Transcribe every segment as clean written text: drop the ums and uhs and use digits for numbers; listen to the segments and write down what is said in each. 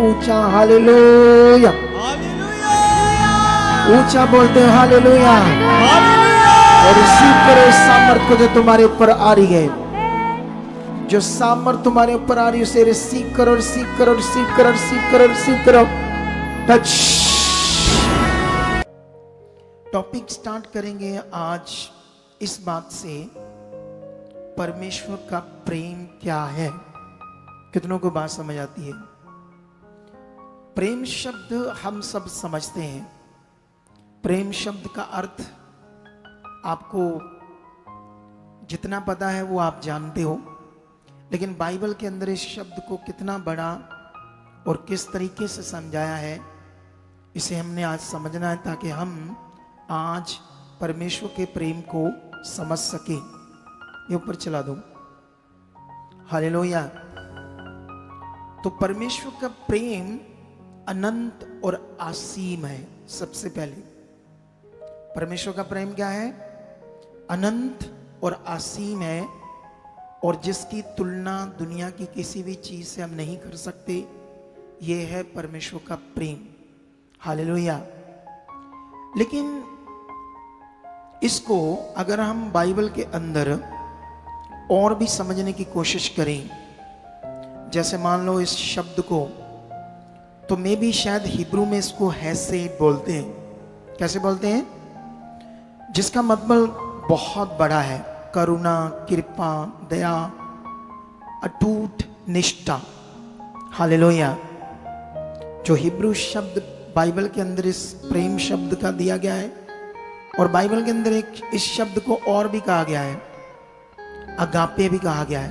ऊंचा हालेलुया, ऊंचा बोलते हैं हालेलुया। और रिसीव करो इस सामर्थ को जो तुम्हारे ऊपर आ रही है, जो सामर्थ तुम्हारे ऊपर आ रही है उसे रिसीव करो, रिसीव करो, रिसीव करो, रिसीव करो, रिसीव करो। टच। टॉपिक स्टार्ट करेंगे आज इस बात से, परमेश्वर का प्रेम क्या है। कितनों को बात समझ आती है? प्रेम शब्द हम सब समझते हैं। प्रेम शब्द का अर्थ आपको जितना पता है वो आप जानते हो, लेकिन बाइबल के अंदर इस शब्द को कितना बड़ा और किस तरीके से समझाया है, इसे हमने आज समझना है ताकि हम आज परमेश्वर के प्रेम को समझ सके। ये ऊपर चला दो, हालेलुया। तो परमेश्वर का प्रेम अनंत और असीम है। सबसे पहले परमेश्वर का प्रेम क्या है? अनंत और असीम है, और जिसकी तुलना दुनिया की किसी भी चीज से हम नहीं कर सकते। यह है परमेश्वर का प्रेम, हालेलुया। लेकिन इसको अगर हम बाइबल के अंदर और भी समझने की कोशिश करें, जैसे मान लो इस शब्द को, तो मे भी शायद हिब्रू में इसको हेसेड बोलते हैं। कैसे बोलते हैं? जिसका मतलब बहुत बड़ा है, करुणा, कृपा, दया, अटूट निष्ठा, हालेलुया। जो हिब्रू शब्द बाइबल के अंदर इस प्रेम शब्द का दिया गया है, और बाइबल के अंदर एक इस शब्द को और भी कहा गया है, अगापे भी कहा गया है,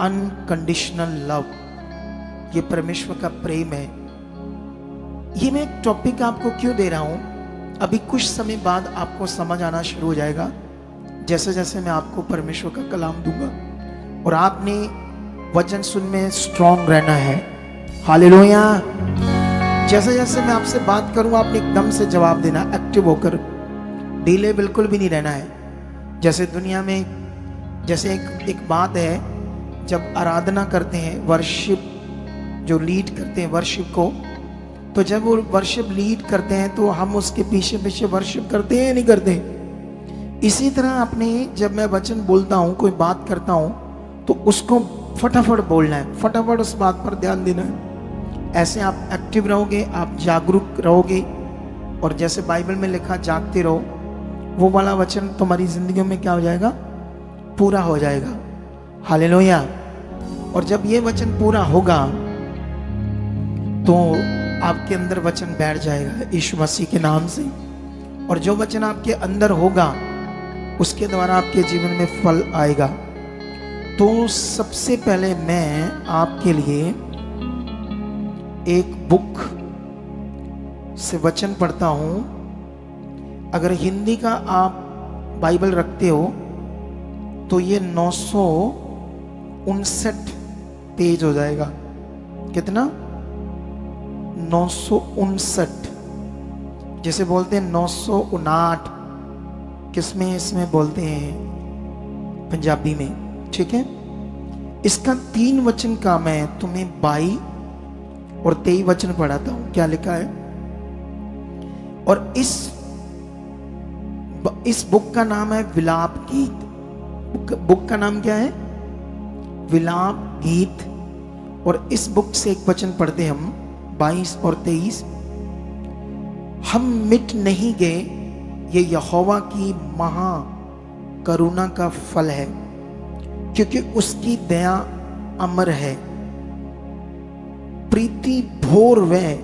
अनकंडीशनल लव। ये परमेश्वर का प्रेम है। ये मैं एक टॉपिक आपको क्यों दे रहा हूं, अभी कुछ समय बाद आपको समझ आना शुरू हो जाएगा, जैसे जैसे मैं आपको परमेश्वर का कलाम दूंगा। और आपने वचन सुनने में स्ट्रांग रहना है, हालेलुया। जैसे जैसे मैं आपसे बात करूं, आपने एकदम से जवाब देना, एक्टिव होकर, डिले बिल्कुल भी नहीं रहना है। जैसे दुनिया में जैसे एक बात है, जब आराधना करते हैं, वर्शिप जो लीड करते हैं वर्शिप को, तो जब वो वर्शिप लीड करते हैं तो हम उसके पीछे पीछे वर्शिप करते हैं या नहीं करते? इसी तरह अपने जब मैं वचन बोलता हूँ, कोई बात करता हूँ, तो उसको फटाफट बोलना है, फटाफट उस बात पर ध्यान देना है। ऐसे आप एक्टिव रहोगे, आप जागरूक रहोगे, और जैसे बाइबल में लिखा जागते रहो, वो वाला वचन तुम्हारी जिंदगी में क्या हो जाएगा? पूरा हो जाएगा, हालेलुया। और जब ये वचन पूरा होगा तो आपके अंदर वचन बैठ जाएगा यीशु मसीह के नाम से, और जो वचन आपके अंदर होगा उसके द्वारा आपके जीवन में फल आएगा। तो सबसे पहले मैं आपके लिए एक बुक से वचन पढ़ता हूं। अगर हिंदी का आप बाइबल रखते हो तो ये 959 पेज हो जाएगा। कितना? 959, जैसे बोलते हैं 959, किसमें? इसमें बोलते हैं पंजाबी में, ठीक है। इसका 3 वचन का मैं तुम्हें 22 और 23 वचन पढ़ाता हूं। क्या लिखा है? और इस बुक का नाम है विलाप गीत। बुक का नाम क्या है? विलाप गीत। और इस बुक से एक वचन पढ़ते हम 22 और 23। हम मिट नहीं गए, ये यहोवा की महा करुणा का फल है, क्योंकि उसकी दया अमर है। प्रीति भोर वह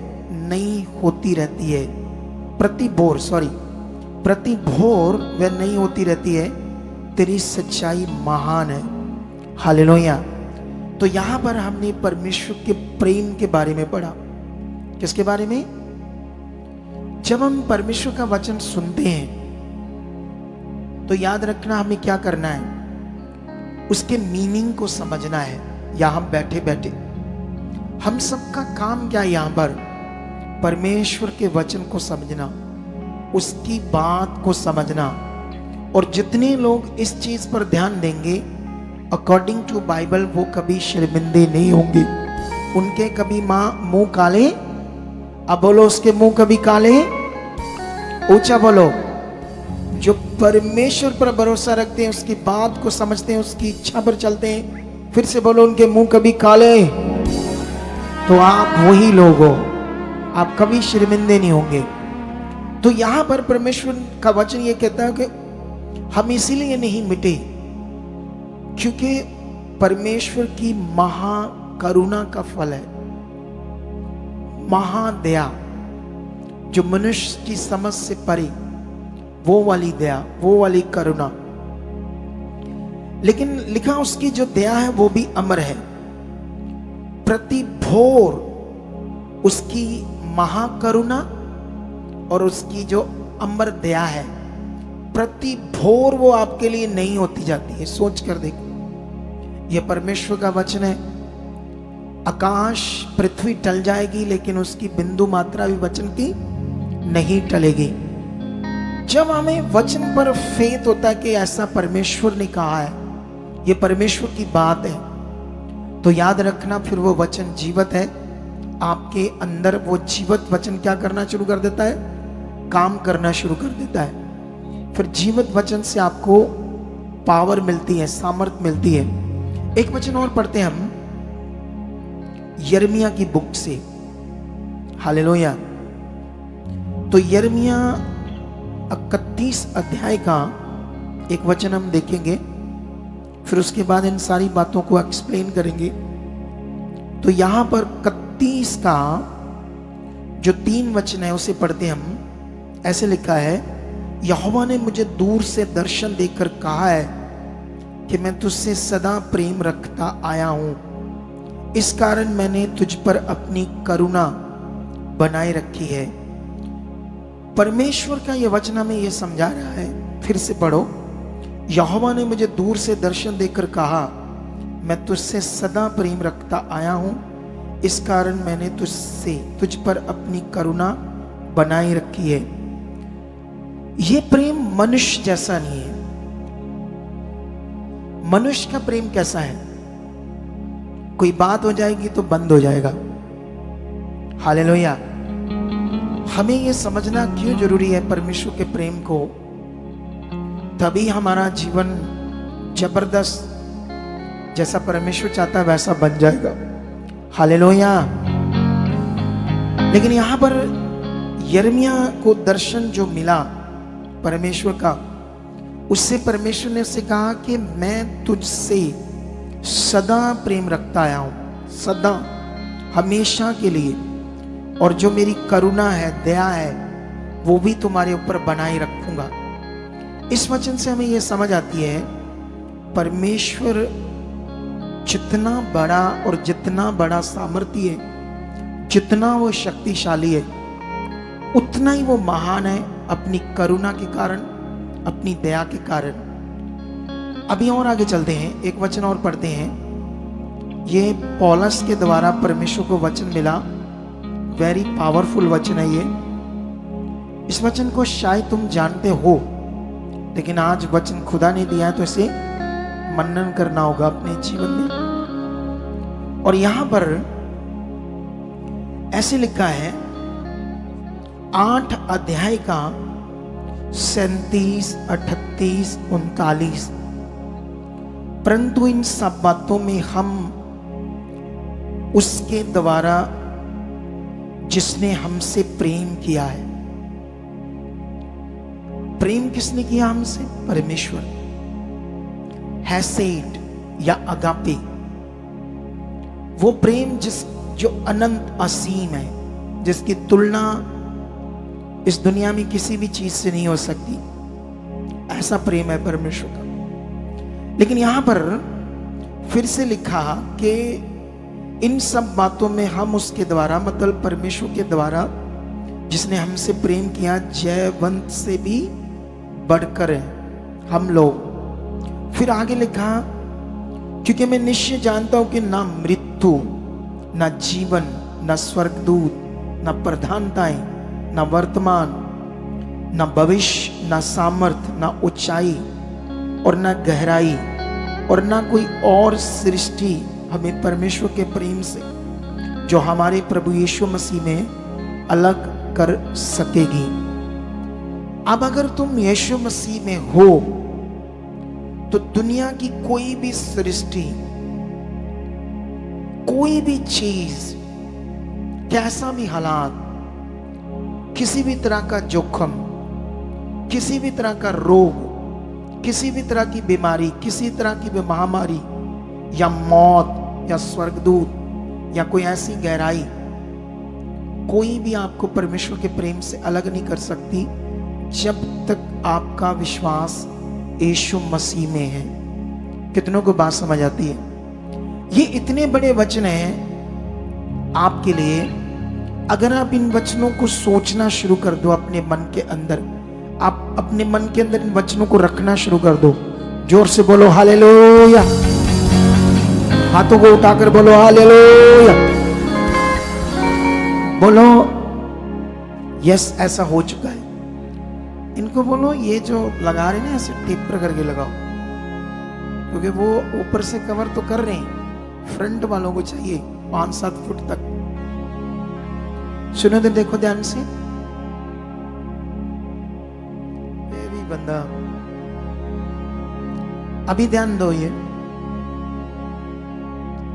नई होती रहती है, प्रति भोर वह नहीं होती रहती है, तेरी सच्चाई महान है, हालेलुया। तो यहां पर हमने परमेश्वर के प्रेम के बारे में पढ़ा। किसके बारे में? जब हम परमेश्वर का वचन सुनते हैं तो याद रखना हमें क्या करना है, उसके मीनिंग को समझना है। यहां बैठे बैठे हम सबका काम क्या है? यहां पर परमेश्वर के वचन को समझना, उसकी बात को समझना। और जितने लोग इस चीज पर ध्यान देंगे, अकॉर्डिंग टू बाइबल, वो कभी शर्मिंदे नहीं होंगे, उनके कभी मां मुंह काले, अब बोलो उसके मुंह कभी काले, ऊंचा बोलो। जो परमेश्वर पर भरोसा रखते हैं, उसकी बात को समझते हैं, उसकी इच्छा पर चलते हैं, फिर से बोलो उनके मुंह कभी काले, तो आप वही लोग हो, आप कभी शर्मिंदे नहीं होंगे। तो यहां पर परमेश्वर का वचन ये कहता है कि हम इसीलिए नहीं मिटे क्योंकि परमेश्वर की महाकरुणा का फल है, महादया, जो मनुष्य की समझ से परे, वो वाली दया, वो वाली करुणा। लेकिन लिखा उसकी जो दया है वो भी अमर है, प्रति भोर उसकी महाकरुणा और उसकी जो अमर दया है, प्रति भोर वो आपके लिए नहीं होती जाती है। सोच कर देखो, ये परमेश्वर का वचन है। आकाश पृथ्वी टल जाएगी लेकिन उसकी बिंदु मात्रा भी वचन की नहीं टलेगी। जब हमें वचन पर फेथ होता है कि ऐसा परमेश्वर ने कहा है, ये परमेश्वर की बात है, तो याद रखना फिर वो वचन जीवित है। आपके अंदर वो जीवित वचन क्या करना शुरू कर देता है? काम करना शुरू कर देता है। फिर जीवित वचन से आपको पावर मिलती है, सामर्थ्य मिलती है। एक वचन और पढ़ते हैं हम यिर्मयाह की बुक से। हालेलुया। तो यिर्मयाह 31 अध्याय का एक वचन हम देखेंगे, फिर उसके बाद इन सारी बातों को एक्सप्लेन करेंगे। तो यहां पर 31 का जो 3 वचन है उसे पढ़ते हम। ऐसे लिखा है, यहोवा ने मुझे दूर से दर्शन देकर कहा है कि मैं तुझसे सदा प्रेम रखता आया हूं, इस कारण मैंने तुझ पर अपनी करुणा बनाए रखी है। परमेश्वर का यह वचन हमें यह समझा रहा है, फिर से पढ़ो। यहोवा ने मुझे दूर से दर्शन देकर कहा, मैं तुझसे सदा प्रेम रखता आया हूं, इस कारण मैंने तुझ पर अपनी करुणा बनाई रखी है। यह प्रेम मनुष्य जैसा नहीं है। मनुष्य का प्रेम कैसा है? कोई बात हो जाएगी तो बंद हो जाएगा। हालेलुया। हमें यह समझना क्यों जरूरी है परमेश्वर के प्रेम को, तभी हमारा जीवन जबरदस्त, जैसा परमेश्वर चाहता है वैसा बन जाएगा। हालेलुया। लेकिन यहां पर यिर्मयाह को दर्शन जो मिला परमेश्वर का, उससे परमेश्वर ने उससे कहा कि मैं तुझसे सदा प्रेम रखता आया हूं, सदा, हमेशा के लिए, और जो मेरी करुणा है, दया है, वो भी तुम्हारे ऊपर बनाए रखूंगा। इस वचन से हमें यह समझ आती है परमेश्वर जितना बड़ा और जितना बड़ा सामर्थ्य है, जितना वो शक्तिशाली है, उतना ही वो महान है अपनी करुणा के कारण, अपनी दया के कारण। अभी और आगे चलते हैं, एक वचन और पढ़ते हैं। ये पौलुस के द्वारा परमेश्वर को वचन मिला, वेरी पावरफुल वचन है ये। इस वचन को शायद तुम जानते हो, लेकिन आज वचन खुदा ने दिया है तो इसे मनन करना होगा अपने जीवन में। और यहां पर ऐसे लिखा है 8 अध्याय का 37, 38, 39, परंतु इन सब बातों में हम उसके द्वारा जिसने हमसे प्रेम किया है। प्रेम किसने किया हमसे? परमेश्वर। हैसेट या अगापे, वो प्रेम जो अनंत असीम है, जिसकी तुलना इस दुनिया में किसी भी चीज से नहीं हो सकती, ऐसा प्रेम है परमेश्वर का। लेकिन यहां पर फिर से लिखा कि इन सब बातों में हम उसके द्वारा, मतलब परमेश्वर के द्वारा जिसने हमसे प्रेम किया, जयवंत से भी बढ़कर है हम लोग। फिर आगे लिखा, क्योंकि मैं निश्चय जानता हूं कि ना मृत्यु, ना जीवन, ना स्वर्गदूत, ना प्रधानताएं, ना वर्तमान, ना भविष्य, ना सामर्थ, ना ऊंचाई और ना गहराई और ना कोई और सृष्टि हमें परमेश्वर के प्रेम से जो हमारे प्रभु यीशु मसीह में अलग कर सकेगी। अब अगर तुम यीशु मसीह में हो तो दुनिया की कोई भी सृष्टि, कोई भी चीज, कैसा भी हालात, किसी भी तरह का जोखम, किसी भी तरह का रोग, किसी भी तरह की बीमारी, किसी तरह की महामारी या मौत या स्वर्गदूत या कोई ऐसी गहराई, कोई भी आपको परमेश्वर के प्रेम से अलग नहीं कर सकती जब तक आपका विश्वास यीशु मसीह में है। कितनों को बात समझ आती है? ये इतने बड़े वचन हैं आपके लिए। अगर आप इन वचनों को सोचना शुरू कर दो अपने मन के अंदर, आप अपने मन के अंदर इन वचनों को रखना शुरू कर दो। जोर से बोलो हालेलुया, हाथों को उठाकर बोलो हालेलुया, बोलो यस ऐसा हो चुका है। इनको बोलो ये जो लगा रहे ना ऐसे टेप पर करके लगाओ, क्योंकि वो ऊपर से कवर तो कर रहे हैं, फ्रंट वालों को चाहिए 5-7 फुट तक। सुनो तो देखो ध्यान से, ये भी बंदा, अभी ध्यान दो, ये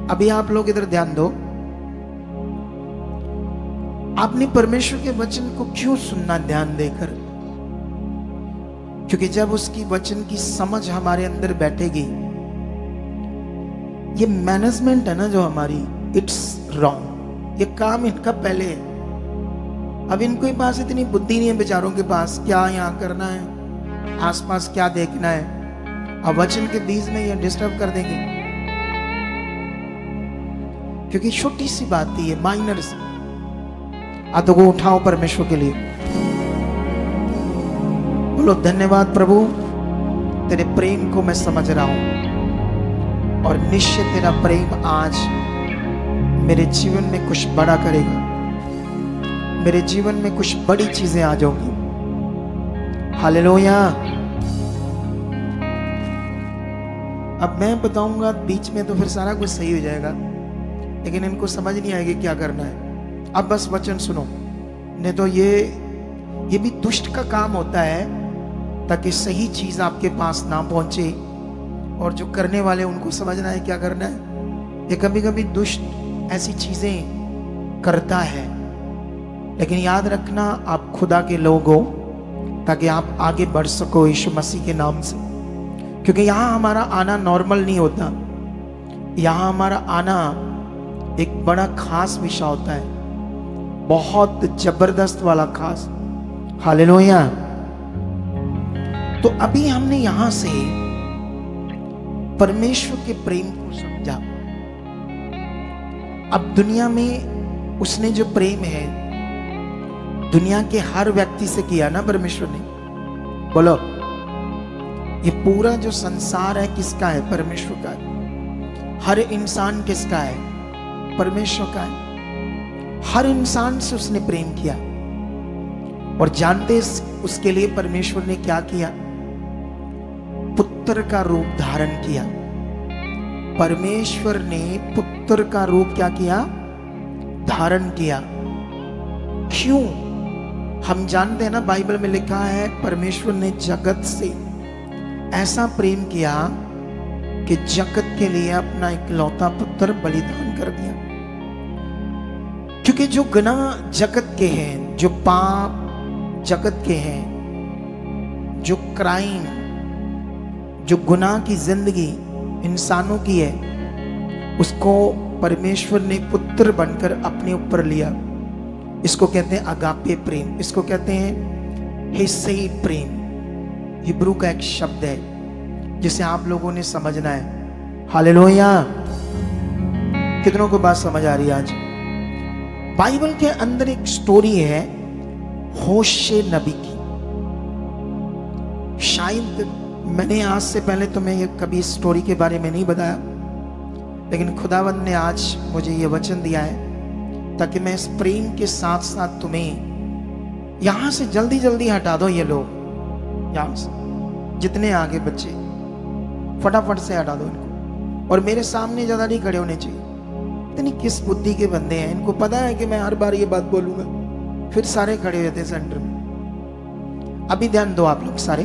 अभी आप लोग इधर ध्यान दो। आपने परमेश्वर के वचन को क्यों सुनना ध्यान देकर? क्योंकि जब उसकी वचन की समझ हमारे अंदर बैठेगी, ये मैनेजमेंट है ना जो हमारी, इट्स रॉन्ग। ये काम इनका पहले है। अब इनके पास इतनी बुद्धि नहीं है बेचारों के पास, क्या यहाँ करना है, आसपास क्या देखना है। अब वचन के बीच में ये डिस्टर्ब कर देंगे, क्योंकि छोटी सी बात थी ये, माइनर सी। हाथों को उठाओ परमेश्वर के लिए, बोलो धन्यवाद प्रभु, तेरे प्रेम को मैं समझ रहा हूं और निश्चित तेरा प्रेम आज मेरे जीवन में कुछ बड़ा करेगा, मेरे जीवन में कुछ बड़ी चीजें आ जाएंगी। हालेलुया। अब मैं बताऊंगा बीच में तो फिर सारा कुछ सही हो जाएगा, लेकिन इनको समझ नहीं आएगी क्या करना है। अब बस वचन सुनो, नहीं तो ये भी दुष्ट का काम होता है ताकि सही चीज आपके पास ना पहुंचे, और जो करने वाले उनको समझना है क्या करना है। ये कभी कभी दुष्ट ऐसी चीजें करता है, लेकिन याद रखना आप खुदा के लोग हो ताकि आप आगे बढ़ सको यीशु मसीह के नाम से। क्योंकि यहाँ हमारा आना नॉर्मल नहीं होता, यहाँ हमारा आना एक बड़ा खास विषय होता है, बहुत जबरदस्त वाला खास। हालेलुया। तो अभी हमने यहां से परमेश्वर के प्रेम को समझा। अब दुनिया में उसने जो प्रेम है दुनिया के हर व्यक्ति से किया ना परमेश्वर ने। बोलो, ये पूरा जो संसार है किसका है? परमेश्वर का है। हर इंसान किसका है? परमेश्वर का है। हर इंसान से उसने प्रेम किया, और जानते उसके लिए परमेश्वर ने क्या किया? पुत्र का रूप धारण किया। परमेश्वर ने पुत्र का रूप क्या किया? धारण किया। क्यों? हम जानते हैं ना, बाइबल में लिखा है परमेश्वर ने जगत से ऐसा प्रेम किया कि जगत के लिए अपना इकलौता पुत्र बलिदान कर दिया। क्योंकि जो गुनाह जगत के हैं, जो पाप जगत के हैं, जो क्राइम, जो गुनाह की जिंदगी इंसानों की है, उसको परमेश्वर ने पुत्र बनकर अपने ऊपर लिया। इसको कहते हैं अगापे प्रेम, इसको कहते हैं हिस्सेई प्रेम। हिब्रू का एक शब्द है जिसे आप लोगों ने समझना है। हालेलुया। कितनों को बात समझ आ रही है आज? बाइबल के अंदर एक स्टोरी है होशे नबी की। शायद मैंने आज से पहले तुम्हें ये कभी स्टोरी के बारे में नहीं बताया, लेकिन खुदावंद ने आज मुझे ये वचन दिया है ताकि मैं इस प्रेम के साथ साथ तुम्हें यहां से जल्दी जल्दी हटा दो। ये लोग यहां से जितने आगे बच्चे फटाफट से हटा दो इनको, और मेरे सामने ज्यादा नहीं खड़े होने चाहिए। इतनी किस बुद्धि के बंदे हैं, इनको पता है कि मैं हर बार ये बात बोलूंगा। फिर सारे खड़े हुए थे सेंटर में। अभी ध्यान दो आप लोग सारे।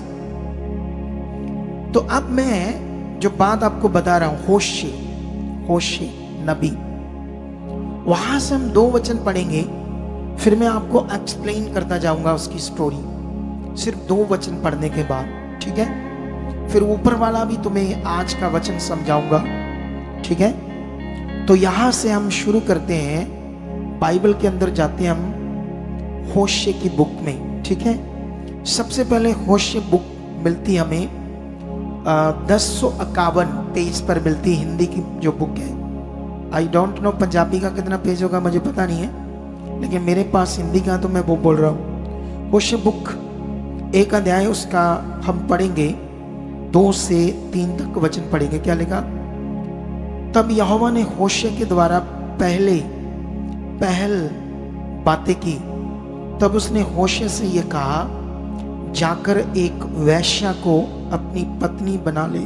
तो अब मैं जो बात आपको बता रहा हूं, होशे नबी, वहां से हम 2 वचन पढ़ेंगे, फिर मैं आपको एक्सप्लेन करता जाऊंगा उसकी स्टोरी, सिर्फ 2 वचन पढ़ने के बाद, ठीक है? फिर ऊपर वाला भी तुम्हें आज का वचन समझाऊंगा, ठीक है? तो यहां से हम शुरू करते हैं, बाइबल के अंदर जाते हैं हम होशे की बुक में, ठीक है? सबसे पहले होशे बुक मिलती हमें 1051 पेज पर मिलती, हिंदी की जो बुक है। आई डोंट नो पंजाबी का कितना पेज होगा, मुझे पता नहीं है, लेकिन मेरे पास हिंदी का तो मैं वो बोल रहा हूँ। होशे बुक 1 अध्याय उसका हम पढ़ेंगे, 2 से 3 तक वचन पढ़ेंगे। क्या लिखा? तब यहोवा ने होशे के द्वारा पहल बातें की। तब उसने होशे से ये कहा, जाकर एक वेश्या को अपनी पत्नी बना ले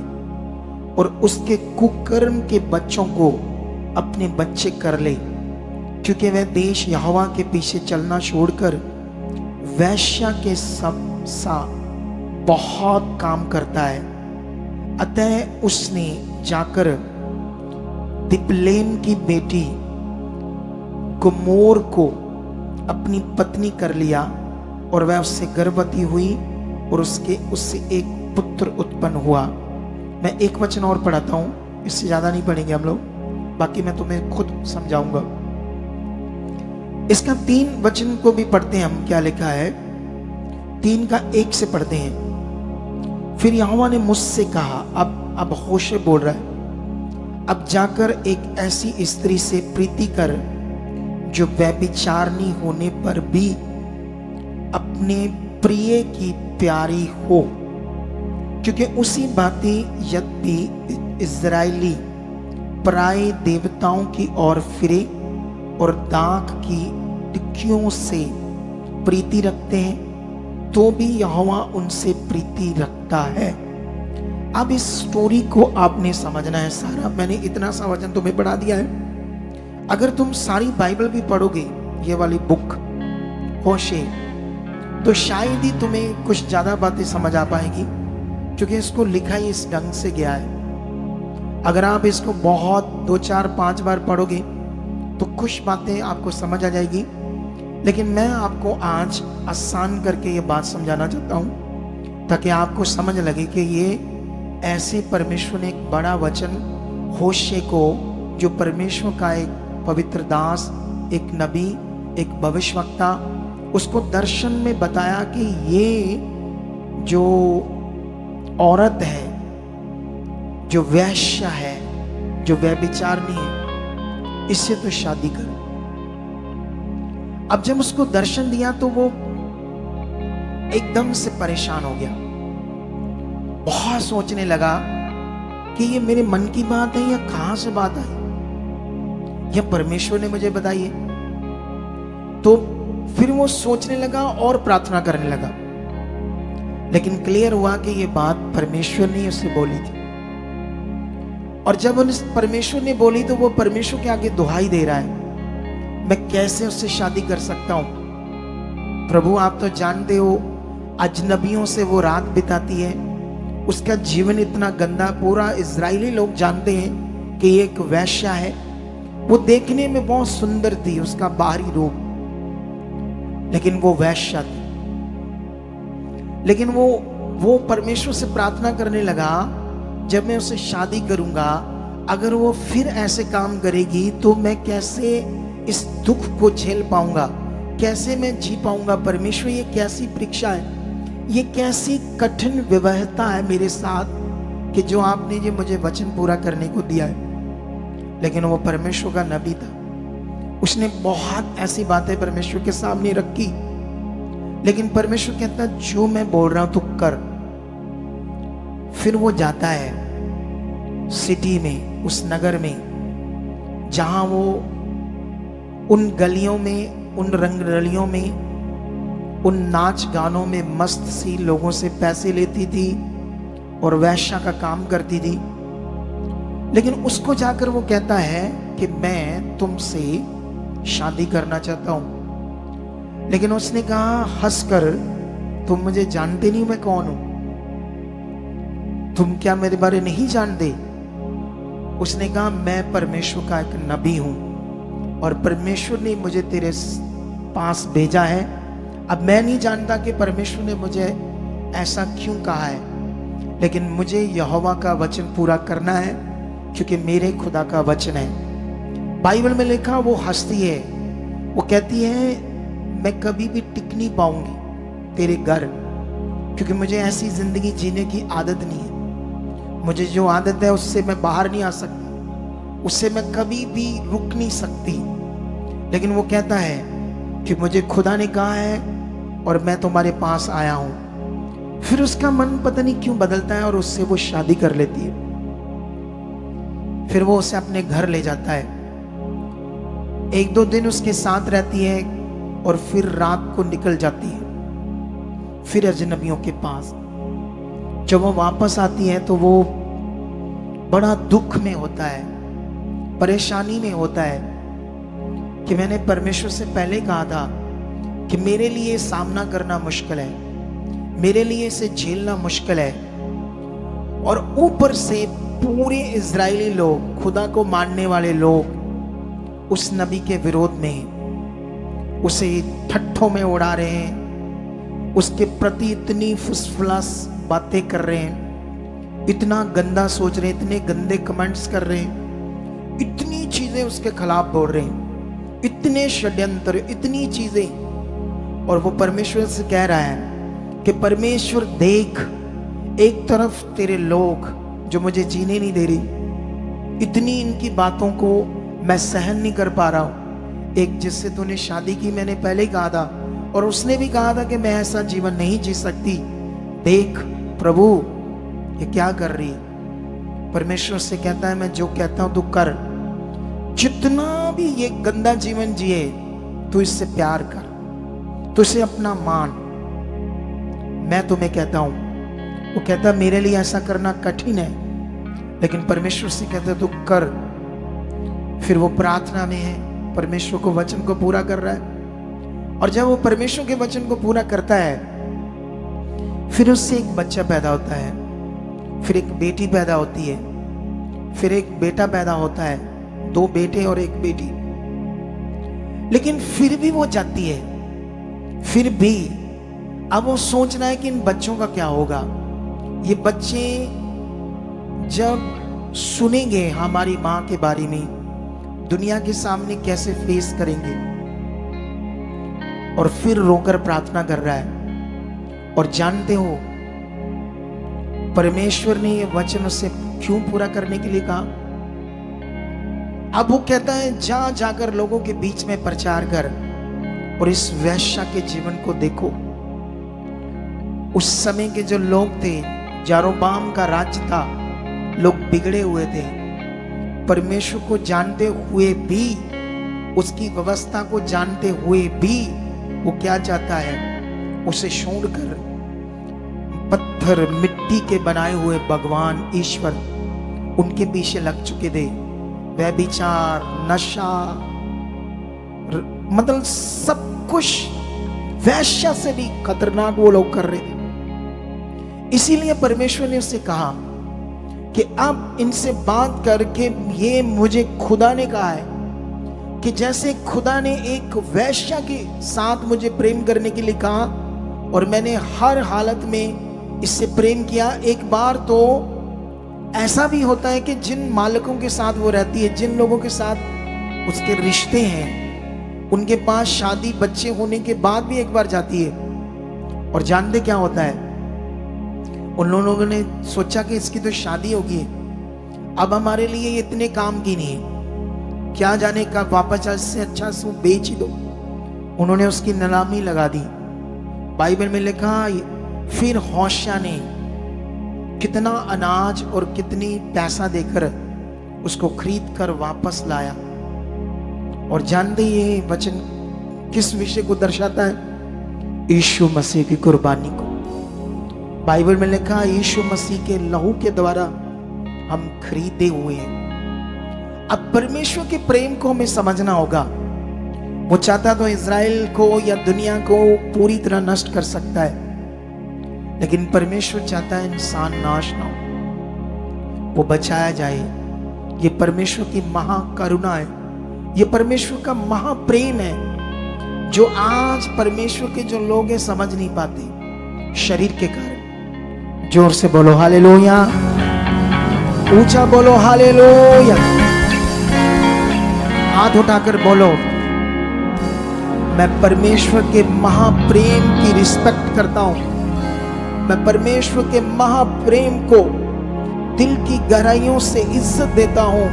और उसके कुकर्म के बच्चों को अपने बच्चे कर ले, क्योंकि वह देश यहोवा के पीछे चलना छोड़कर वेश्या के सब सा बहुत काम करता है। अतः उसने जाकर दिपलेम की बेटी गोमोर को अपनी पत्नी कर लिया और वह उससे गर्भवती हुई और उससे एक पुत्र उत्पन्न हुआ। मैं एक वचन और पढ़ाता हूं, इससे ज्यादा नहीं पढ़ेंगे हम लोग, बाकी मैं तुम्हें खुद समझाऊंगा। इसका 3 वचन को भी पढ़ते हैं हम। क्या लिखा है? 3 का 1 से पढ़ते हैं। फिर यहोवा ने मुझसे कहा, अब होशे बोल रहा है, अब जाकर एक ऐसी स्त्री से प्रीति कर जो व्यभिचारिणी होने पर भी अपने प्रिय की प्यारी हो, क्योंकि उसी भांति यदि इज़राइली पराये देवताओं की ओर फिरे और दाख की टिक्कियों से प्रीति रखते हैं, तो भी यहोवा उनसे प्रीति रखता है। अब इस स्टोरी को आपने समझना है सारा। मैंने इतना सा वचन तुम्हें पढ़ा दिया है। अगर तुम सारी बाइबल भी पढ़ोगे, ये वाली बुक होशे, तो शायद ही तुम्हें कुछ ज्यादा बातें समझ आ पाएगी, क्योंकि इसको लिखा ही इस ढंग से गया है। अगर आप इसको बहुत 2, 4, 5 बार पढ़ोगे तो कुछ बातें आपको समझ आ जाएगी, लेकिन मैं आपको आज आसान करके ये बात समझाना चाहता हूं, ताकि आपको समझ लगे कि ये ऐसे परमेश्वर ने एक बड़ा वचन होशे को, जो परमेश्वर का एक पवित्र दास, एक नबी, एक भविष्यवक्ता, उसको दर्शन में बताया कि ये जो औरत है, जो वैश्या है, जो व्यभिचारिणी है, इससे तो शादी कर। अब जब उसको दर्शन दिया तो वो एकदम से परेशान हो गया, बहुत सोचने लगा कि ये मेरे मन की बात है या कहां से बात आई, या परमेश्वर ने मुझे बताई है। तो फिर वो सोचने लगा और प्रार्थना करने लगा, लेकिन क्लियर हुआ कि ये बात परमेश्वर ने उससे बोली थी। और जब उन परमेश्वर ने बोली तो वो परमेश्वर के आगे दुहाई दे रहा है, मैं कैसे उससे शादी कर सकता हूं? प्रभु आप तो जानते हो, अजनबियों से वो रात बिताती है, उसका जीवन इतना गंदा, पूरा इजरायली लोग जानते हैं कि ये एक वैश्या है। वो देखने में बहुत सुंदर थी, उसका बाहरी रूप, लेकिन वो वैश्या थी। लेकिन वो परमेश्वर से प्रार्थना करने लगा, जब मैं उससे शादी करूंगा, अगर वो फिर ऐसे काम करेगी तो मैं कैसे इस दुख को झेल पाऊंगा, कैसे मैं जी पाऊंगा? परमेश्वर ये कैसी परीक्षा है, ये कैसी कठिन विवाहता है मेरे साथ, कि जो आपने ये मुझे वचन पूरा करने को दिया है। लेकिन वो परमेश्वर का नबी था, उसने बहुत ऐसी बातें परमेश्वर के सामने रखी, लेकिन परमेश्वर कहता जो मैं बोल रहा हूं तू कर। फिर वो जाता है सिटी में, उस नगर में, जहां वो उन गलियों में, उन रंगरलियों में, उन नाच गानों में मस्त सी लोगों से पैसे लेती थी और वैश्या का काम करती थी। लेकिन उसको जाकर वो कहता है कि मैं तुमसे शादी करना चाहता हूं। लेकिन उसने कहा हंसकर, तुम मुझे जानते नहीं मैं कौन हूं, तुम क्या मेरे बारे नहीं जानते? उसने कहा मैं परमेश्वर का एक नबी हूं और परमेश्वर ने मुझे तेरे पास भेजा है। अब मैं नहीं जानता कि परमेश्वर ने मुझे ऐसा क्यों कहा है, लेकिन मुझे यहोवा का वचन पूरा करना है क्योंकि मेरे खुदा का वचन है। बाइबल में लिखा, वो हंसती है, वो कहती है मैं कभी भी टिक नहीं पाऊंगी तेरे घर, क्योंकि मुझे ऐसी जिंदगी जीने की आदत नहीं है। मुझे जो आदत है उससे मैं बाहर नहीं आ सकती, उससे मैं कभी भी रुक नहीं सकती। लेकिन वो कहता है कि मुझे खुदा ने कहा है और मैं तुम्हारे पास आया हूं। फिर उसका मन पता नहीं क्यों बदलता है और उससे वो शादी कर लेती है। फिर वो उसे अपने घर ले जाता है, 1-2 दिन उसके साथ रहती है और फिर रात को निकल जाती है फिर अजनबियों के पास। जब वो वापस आती है तो वो बड़ा दुख में होता है, परेशानी में होता है कि मैंने परमेश्वर से पहले कहा था कि मेरे लिए सामना करना मुश्किल है, मेरे लिए इसे झेलना मुश्किल है। और ऊपर से पूरे इजरायली लोग, खुदा को मानने वाले लोग उस नबी के विरोध में उसे ठट्ठों में उड़ा रहे हैं, उसके प्रति इतनी फुसफुस बातें कर रहे हैं, इतना गंदा सोच रहे हैं, इतने गंदे कमेंट्स कर रहे हैं, इतनी चीजें उसके खिलाफ बोल रहे हैं, इतने षड्यंत्र, इतनी चीजें। और वो परमेश्वर से कह रहा है कि परमेश्वर देख, एक तरफ तेरे लोग जो मुझे जीने नहीं दे रही, इतनी इनकी बातों को मैं सहन नहीं कर पा रहा हूं। एक जिससे तूने शादी की, मैंने पहले ही कहा था और उसने भी कहा था कि मैं ऐसा जीवन नहीं जी सकती, देख प्रभु ये क्या कर रही है। परमेश्वर से कहता है मैं जो कहता हूं तू कर, जितना भी ये गंदा जीवन जिए तू इससे प्यार कर, तू इसे अपना मान, मैं तुम्हें कहता हूं। वो कहता मेरे लिए ऐसा करना कठिन है, लेकिन परमेश्वर से कहता तू कर। फिर वो प्रार्थना में है, परमेश्वर को वचन को पूरा कर रहा है। और जब वो परमेश्वर के वचन को पूरा करता है, फिर उससे एक बच्चा पैदा होता है, फिर एक बेटी पैदा होती है, फिर एक बेटा पैदा होता है, 2 बेटे और 1 बेटी। लेकिन फिर भी वो जाती है, फिर भी अब वो सोच रहा है कि इन बच्चों का क्या होगा। ये बच्चे जब सुनेंगे हमारी माँ के बारे में, दुनिया के सामने कैसे फेस करेंगे। और फिर रोकर प्रार्थना कर रहा है। और जानते हो परमेश्वर ने ये वचन उससे क्यों पूरा करने के लिए कहा? अब वो कहता है जा जाकर लोगों के बीच में प्रचार कर और इस वैश्या के जीवन को देखो। उस समय के जो लोग थे, यारोबाम का राज्य था, लोग बिगड़े हुए थे। परमेश्वर को जानते हुए भी, उसकी व्यवस्था को जानते हुए भी वो क्या चाहता है, उसे छोड़कर पत्थर मिट्टी के बनाए हुए भगवान ईश्वर उनके पीछे लग चुके थे। व्यभिचार, नशा, मतलब सब कुछ वैश्या से भी खतरनाक वो लोग कर रहे थे। इसीलिए परमेश्वर ने उससे कहा कि अब इनसे बात करके, ये मुझे खुदा ने कहा है कि जैसे खुदा ने एक वैश्या के साथ मुझे प्रेम करने के लिए कहा और मैंने हर हालत में इससे प्रेम किया। एक बार तो ऐसा भी होता है कि जिन मालिकों के साथ वो रहती है, जिन लोगों के साथ उसके रिश्ते हैं, उनके पास शादी बच्चे होने के बाद भी एक बार जाती है। और जानते क्या होता है, उन लोगों ने सोचा कि इसकी तो शादी होगी, अब हमारे लिए ये इतने काम की नहीं है, क्या जाने का वापस से अच्छा सो बेच ही दो। उन्होंने उसकी नीलामी लगा दी। बाइबल में लिखा फिर होशिया ने कितना अनाज और कितनी पैसा देकर उसको खरीद कर वापस लाया। और जानते ये वचन किस विषय को दर्शाता है? यीशु मसीह की कुर्बानी को। बाइबल में लिखा यीशु मसीह के लहू के द्वारा हम खरीदे हुए हैं। अब परमेश्वर के प्रेम को हमें समझना होगा। वो चाहता तो इज़राइल को या दुनिया को पूरी तरह नष्ट कर सकता है, लेकिन परमेश्वर चाहता है इंसान नाश ना हो, वो बचाया जाए। ये परमेश्वर की महाकरुणा है, ये परमेश्वर का महाप्रेम है, जो आज परमेश्वर के जो लोग हैं समझ नहीं पाते शरीर के कारण। जोर से बोलो हालेलुया, ऊंचा बोलो हालेलुया, हाथ उठाकर बोलो मैं परमेश्वर के महाप्रेम की रिस्पेक्ट करता हूं, मैं परमेश्वर के महाप्रेम को दिल की गहराइयों से इज्जत देता हूं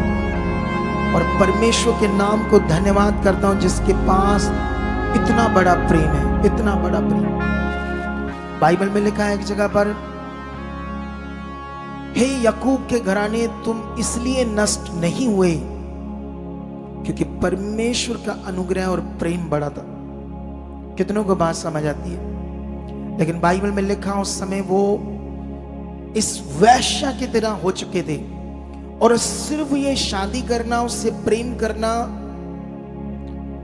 और परमेश्वर के नाम को धन्यवाद करता हूं जिसके पास इतना बड़ा प्रेम है, इतना बड़ा प्रेम। बाइबल में लिखा है एक जगह पर, हे याकूब के घराने तुम इसलिए नष्ट नहीं हुए क्योंकि परमेश्वर का अनुग्रह और प्रेम बड़ा था। कितनों को बात समझ आती है? लेकिन बाइबल में लिखा उस समय वो इस वैश्या की तरह हो चुके थे और सिर्फ ये शादी करना, उससे प्रेम करना,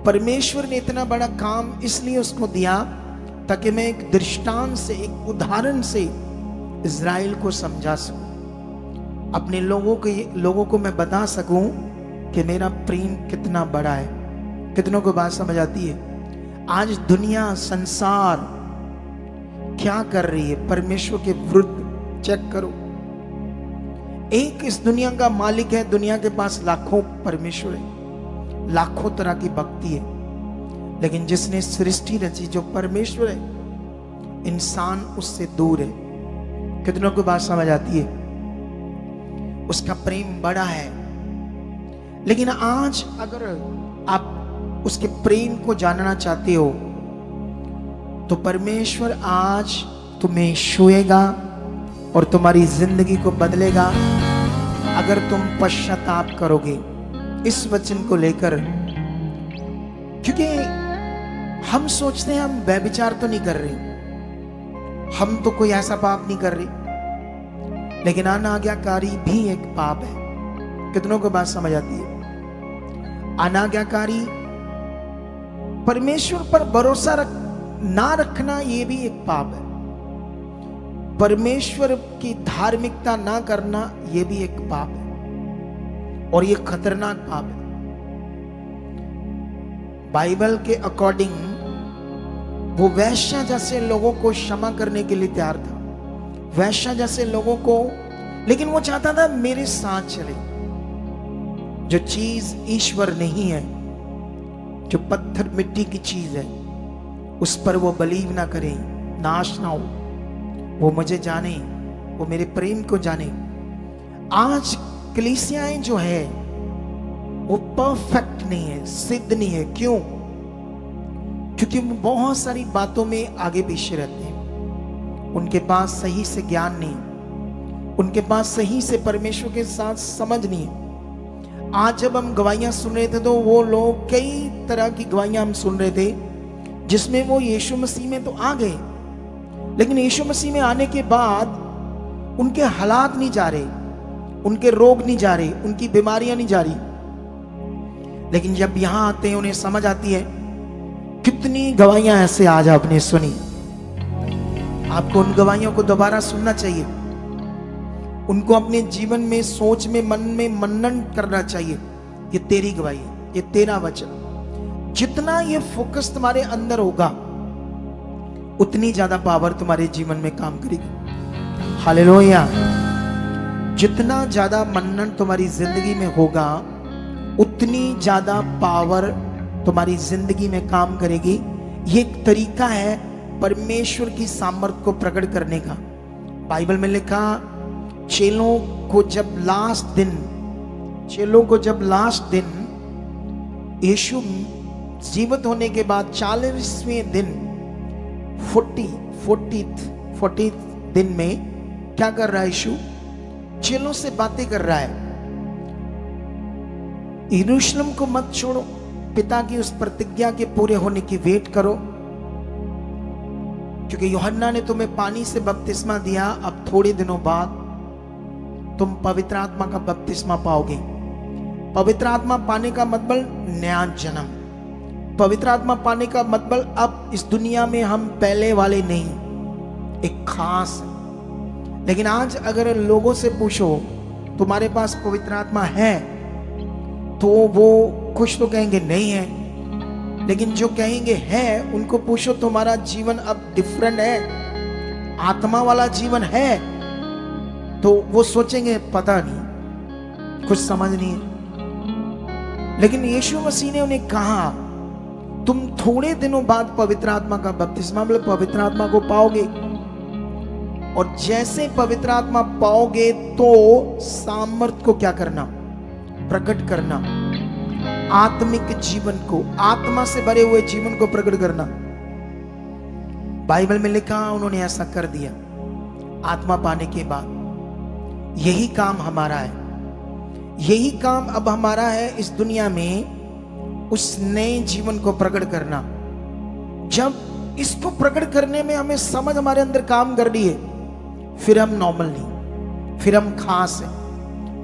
परमेश्वर ने इतना बड़ा काम इसलिए उसको दिया ताकि मैं एक दृष्टांत से, एक उदाहरण से इज़राइल को समझा सकूं, अपने लोगों को मैं बता सकूं कि मेरा प्रेम कितना बड़ा है। कितनों को बात समझ आती है? आज दुनिया, संसार क्या कर रही है परमेश्वर के विरुद्ध? चेक करो। एक इस दुनिया का मालिक है, दुनिया के पास लाखों परमेश्वर है, लाखों तरह की भक्ति है, लेकिन जिसने सृष्टि रची, जो परमेश्वर है, इंसान उससे दूर है। कितनों को बात समझ आती है? उसका प्रेम बड़ा है, लेकिन आज अगर आप उसके प्रेम को जानना चाहते हो तो परमेश्वर आज तुम्हें छुएगा और तुम्हारी जिंदगी को बदलेगा अगर तुम पश्चाताप करोगे इस वचन को लेकर। क्योंकि हम सोचते हैं हम व्यभिचार तो नहीं कर रहे, हम तो कोई ऐसा पाप नहीं कर रहे, लेकिन अनाज्ञाकारी भी एक पाप है। कितनों को बात समझ आती है? अनाज्ञाकारी, परमेश्वर पर भरोसा ना रखना, यह भी एक पाप है। परमेश्वर की धार्मिकता ना करना, यह भी एक पाप है और यह खतरनाक पाप है। बाइबल के अकॉर्डिंग वो वैश्या जैसे लोगों को क्षमा करने के लिए तैयार था, वैश्या जैसे लोगों को, लेकिन वो चाहता था मेरे साथ चले। जो चीज ईश्वर नहीं है, जो पत्थर मिट्टी की चीज है, उस पर वो बिलीव ना करे, नाश ना हो, वो मुझे जाने, वो मेरे प्रेम को जाने। आज कलीसियाएं जो है वो परफेक्ट नहीं है, सिद्ध नहीं है। क्यों? क्योंकि वो बहुत सारी बातों में आगे पीछे रहते हैं, उनके पास सही से ज्ञान नहीं, उनके पास सही से परमेश्वर के साथ समझ नहीं है। आज जब हम गवाहियां सुन रहे थे तो वो लोग, कई तरह की गवाहियां हम सुन रहे थे जिसमें वो यीशु मसीह में तो आ गए, लेकिन यीशु मसीह में आने के बाद उनके हालात नहीं जा रहे, उनके रोग नहीं जा रहे, उनकी बीमारियां नहीं जा रही। लेकिन जब यहां आते हैं उन्हें समझ आती है। कितनी गवाहियां ऐसे आज आपने सुनी, आपको उन गवाहियों को दोबारा सुनना चाहिए, उनको अपने जीवन में, सोच में, मन में मनन करना चाहिए। ये तेरी गवाही, ये तेरा वचन। जितना ये फोकस तुम्हारे अंदर होगा उतनी ज्यादा पावर तुम्हारे जीवन में काम करेगी। हालेलुया। जितना ज्यादा मनन तुम्हारी जिंदगी में होगा उतनी ज्यादा पावर तुम्हारी जिंदगी में काम करेगी। ये एक तरीका है परमेश्वर की सामर्थ को प्रकट करने का। बाइबल में लिखा, चेलों को जब लास्ट दिन यीशु जीवित होने के बाद 40वें दिन 40 दिन में क्या कर रहा है? यीशु चेलों से बातें कर रहा है। यरूशलेम को मत छोड़ो, पिता की उस प्रतिज्ञा के पूरे होने की वेट करो, क्योंकि यूहन्ना ने तुम्हें पानी से बपतिस्मा दिया, अब थोड़े दिनों बाद तुम पवित्र आत्मा का बपतिस्मा पाओगे। पवित्र आत्मा पाने का मतलब नया जन्म। पवित्र आत्मा पाने का मतलब अब इस दुनिया में हम पहले वाले नहीं, एक खास। लेकिन आज अगर लोगों से पूछो तुम्हारे पास पवित्र आत्मा है, तो वो कुछ तो कहेंगे नहीं है। लेकिन जो कहेंगे है, उनको पूछो तुम्हारा जीवन अब डिफरेंट है, आत्मा वाला जीवन है, तो वो सोचेंगे पता नहीं, कुछ समझ नहीं है। लेकिन यीशु मसीह ने उन्हें कहा तुम थोड़े दिनों बाद पवित्र आत्मा का बपतिस्मा मतलब पवित्र आत्मा को पाओगे, और जैसे पवित्र आत्मा पाओगे तो सामर्थ को क्या करना, प्रकट करना, आत्मिक जीवन को, आत्मा से भरे हुए जीवन को प्रकट करना। बाइबल में लिखा उन्होंने ऐसा कर दिया। आत्मा पाने के बाद यही काम हमारा है, यही काम अब हमारा है इस दुनिया में, उस नए जीवन को प्रकट करना। जब इसको प्रकट करने में हमें समझ हमारे अंदर काम कर रही है, फिर हम नॉर्मल नहीं, फिर हम खास है,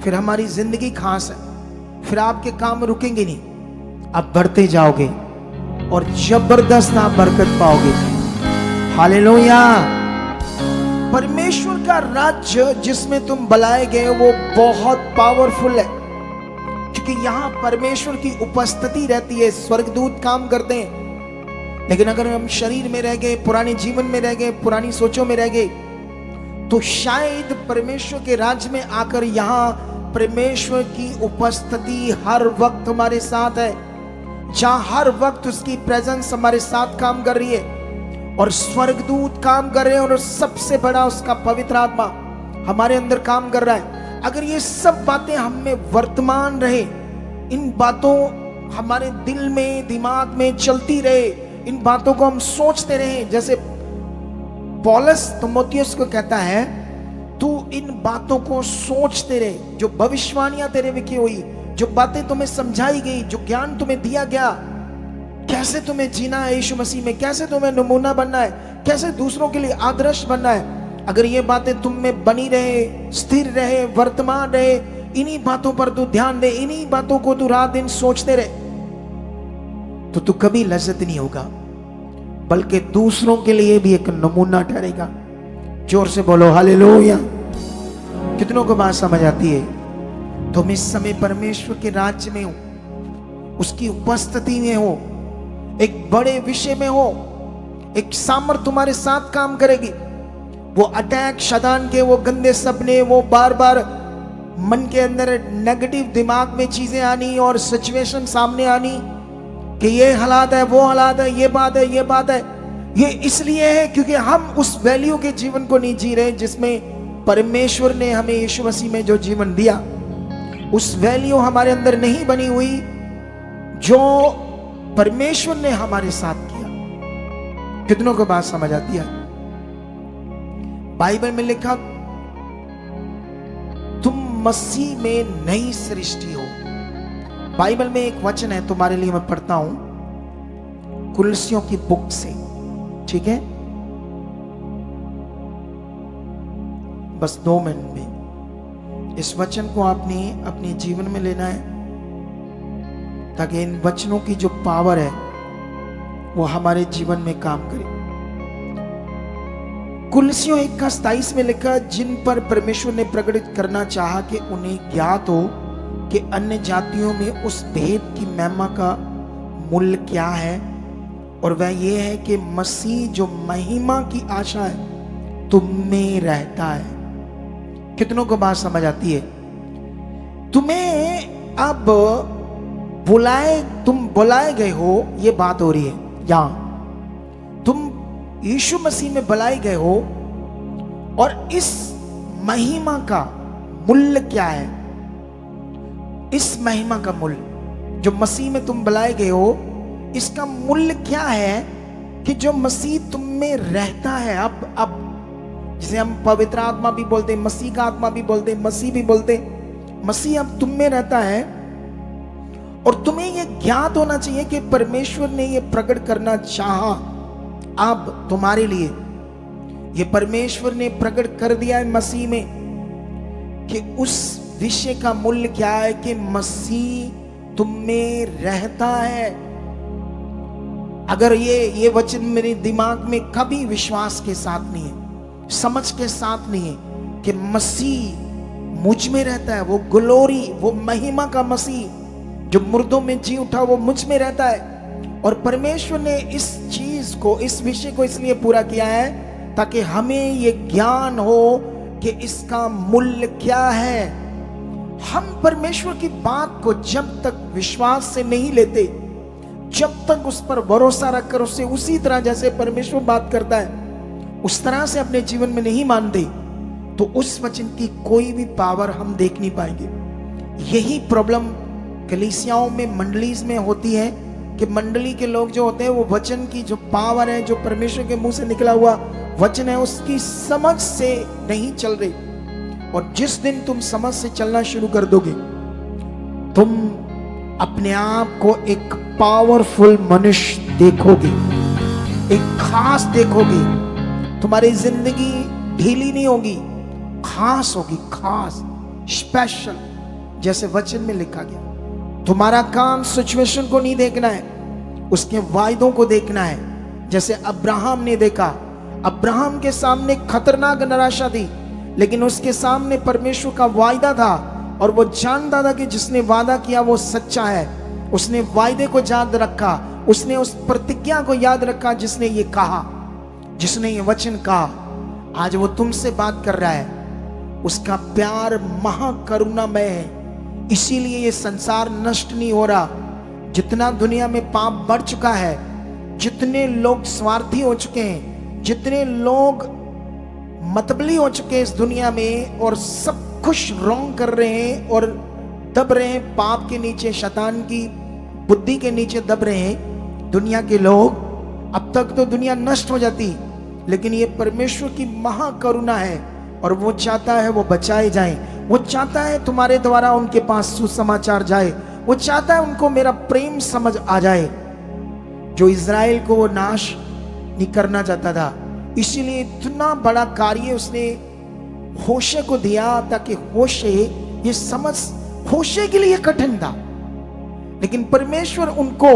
फिर हमारी जिंदगी खास है, फिर आपके काम रुकेंगे नहीं, आप बढ़ते जाओगे और जबरदस्त आप बरकत पाओगे। हालेलुया। परमेश्वर का राज्य जिसमें तुम बुलाए गए वो बहुत पावरफुल है, क्योंकि यहां परमेश्वर की उपस्थिति रहती है, स्वर्गदूत काम करते हैं। लेकिन अगर हम शरीर में रह गए, पुराने जीवन में रह गए, पुरानी सोचों में रह गए, तो शायद परमेश्वर के राज्य में आकर यहां परमेश्वर की उपस्थिति हर वक्त हमारे साथ है, जहां हर वक्त उसकी प्रेजेंस हमारे साथ काम कर रही है और स्वर्गदूत काम कर रहे हैं, और सबसे बड़ा उसका पवित्र आत्मा हमारे अंदर काम कर रहा है। अगर ये सब बातें हम में वर्तमान रहे, इन बातों हमारे दिल में, दिमाग में चलती रहे, इन बातों को हम सोचते रहे, जैसे पौलुस तीमुथियुस को कहता है तू इन बातों को सोचते रहे, जो भविष्यवाणियां तेरे विखे हुई, जो बातें तुम्हें समझाई गई, जो ज्ञान तुम्हें दिया गया, कैसे तुम्हें जीना है यीशु मसीह में, कैसे तुम्हें नमूना बनना है, कैसे दूसरों के लिए आदर्श बनना है। अगर ये बातें तुम में बनी रहे, स्थिर रहे, वर्तमान रहे, इन्हीं बातों पर तू ध्यान दे, इन्हीं बातों को तू रात दिन सोचते रहे, तो तू कभी लज्जत नहीं होगा, बल्कि दूसरों के लिए भी एक नमूना ठहरेगा। जोर से बोलो हालेलुया। कितनों को बात समझ आती है? तुम इस समय परमेश्वर के राज्य में हो, उसकी उपस्थिति में हो, एक बड़े विषय में हो, एक सामर्थ तुम्हारे साथ काम करेगी। वो अटैक शैतान के, वो गंदे सपने, वो बार बार मन के अंदर नेगेटिव दिमाग में चीजें आनी और सिचुएशन सामने आनी कि ये हालात है, वो हालात है, ये बात है, ये बात है, ये इसलिए है क्योंकि हम उस वैल्यू के जीवन को नहीं जी रहे जिसमें परमेश्वर ने हमें यीशु मसीह में जो जीवन दिया, उस वैल्यू हमारे अंदर नहीं बनी हुई जो परमेश्वर ने हमारे साथ किया। कितनों को बात समझ आती है? बाइबल में लिखा तुम मसीह में नई सृष्टि हो। बाइबल में एक वचन है, तुम्हारे लिए मैं पढ़ता हूं कुलसियों की बुक से, ठीक है? बस 2 मिनट में इस वचन को आपने अपने जीवन में लेना है, ताकि इन वचनों की जो पावर है वो हमारे जीवन में काम करे। कुलसियों 1:27 में लिखा, जिन पर परमेश्वर ने प्रकट करना चाहा कि उन्हें ज्ञात हो कि अन्य जातियों में उस भेद की महिमा का मूल्य क्या है, और वह ये है कि मसीह जो महिमा की आशा है तुम में रहता है। कितनों को बात समझ आती है? तुम्हें अब तुम बुलाए गए हो, ये बात हो रही है यहां। तुम यीशु मसीह में बुलाए गए हो, और इस महिमा का मूल्य क्या है? इस महिमा का मूल्य जो मसीह में तुम बुलाए गए हो, इसका मूल्य क्या है कि जो मसीह तुम में रहता है। अब जिसे हम पवित्र आत्मा भी बोलते हैं, मसीह का आत्मा भी बोलते हैं, मसीह भी बोलते हैं, मसीह अब तुम में रहता है। और तुम्हें यह ज्ञात होना चाहिए कि परमेश्वर ने यह प्रकट करना चाहा अब तुम्हारे लिए, ये परमेश्वर ने प्रकट कर दिया है मसीह में कि उस विषय का मूल्य क्या है कि मसीह तुम में रहता है। अगर ये वचन मेरे दिमाग में कभी विश्वास के साथ नहीं है, समझ के साथ नहीं है कि मसीह मुझ में रहता है, वो ग्लोरी, वो महिमा का मसीह जो मुर्दों में जी उठा, वो मुझ में रहता है। और परमेश्वर ने इस चीज को, इस विषय को इसलिए पूरा किया है ताकि हमें ये ज्ञान हो कि इसका मूल्य क्या है। हम परमेश्वर की बात को जब तक विश्वास से नहीं लेते, जब तक उस पर भरोसा रखकर उसे उसी तरह जैसे परमेश्वर बात करता है उस तरह से अपने जीवन में नहीं मानते, तो उस वचन की कोई भी पावर हम देख नहीं पाएंगे। यही प्रॉब्लम कलीसियाओं में, मंडलीज में होती है कि मंडली के लोग जो होते हैं वो वचन की जो पावर है, जो परमेश्वर के मुंह से निकला हुआ वचन है, उसकी समझ से नहीं चल रही। और जिस दिन तुम समझ से चलना शुरू कर दोगे, तुम अपने आप को एक पावरफुल मनुष्य देखोगे, एक खास देखोगे। तुम्हारी जिंदगी ढीली नहीं होगी, खास होगी, खास, स्पेशल, जैसे वचन में लिखा गया। तुम्हारा काम सिचुएशन को नहीं देखना है, उसके वायदों को देखना है। जैसे अब्राहम ने देखा, अब्राहम के सामने खतरनाक निराशा थी, लेकिन उसके सामने परमेश्वर का वायदा था और वो जानता था कि जिसने वादा किया वो सच्चा है। उसने वायदे को याद रखा, उसने उस प्रतिज्ञा को याद रखा जिसने ये कहा, जिसने ये वचन कहा। आज वो तुमसे बात कर रहा है, उसका प्यार महाकरुणामय है, इसीलिए ये संसार नष्ट नहीं हो रहा। जितना दुनिया में पाप बढ़ चुका है, जितने लोग स्वार्थी हो चुके हैं, जितने लोग मतबली हो चुके हैं इस दुनिया में, और सब कुछ रॉन्ग कर रहे हैं और दब रहे हैं पाप के नीचे, शैतान की बुद्धि के नीचे दब रहे हैं दुनिया के लोग। अब तक तो दुनिया नष्ट हो जाती, लेकिन ये परमेश्वर की महाकरुणा है और वो चाहता है वो बचाए जाएं। वो चाहता है तुम्हारे द्वारा उनके पास सुसमाचार जाए, वो चाहता है उनको मेरा प्रेम समझ आ जाए। जो इज़राइल को वो नाश नहीं करना चाहता था, इसीलिए इतना बड़ा कार्य उसने होशे को दिया ताकि होशे ये समझ, होशे के लिए कठिन था, लेकिन परमेश्वर उनको,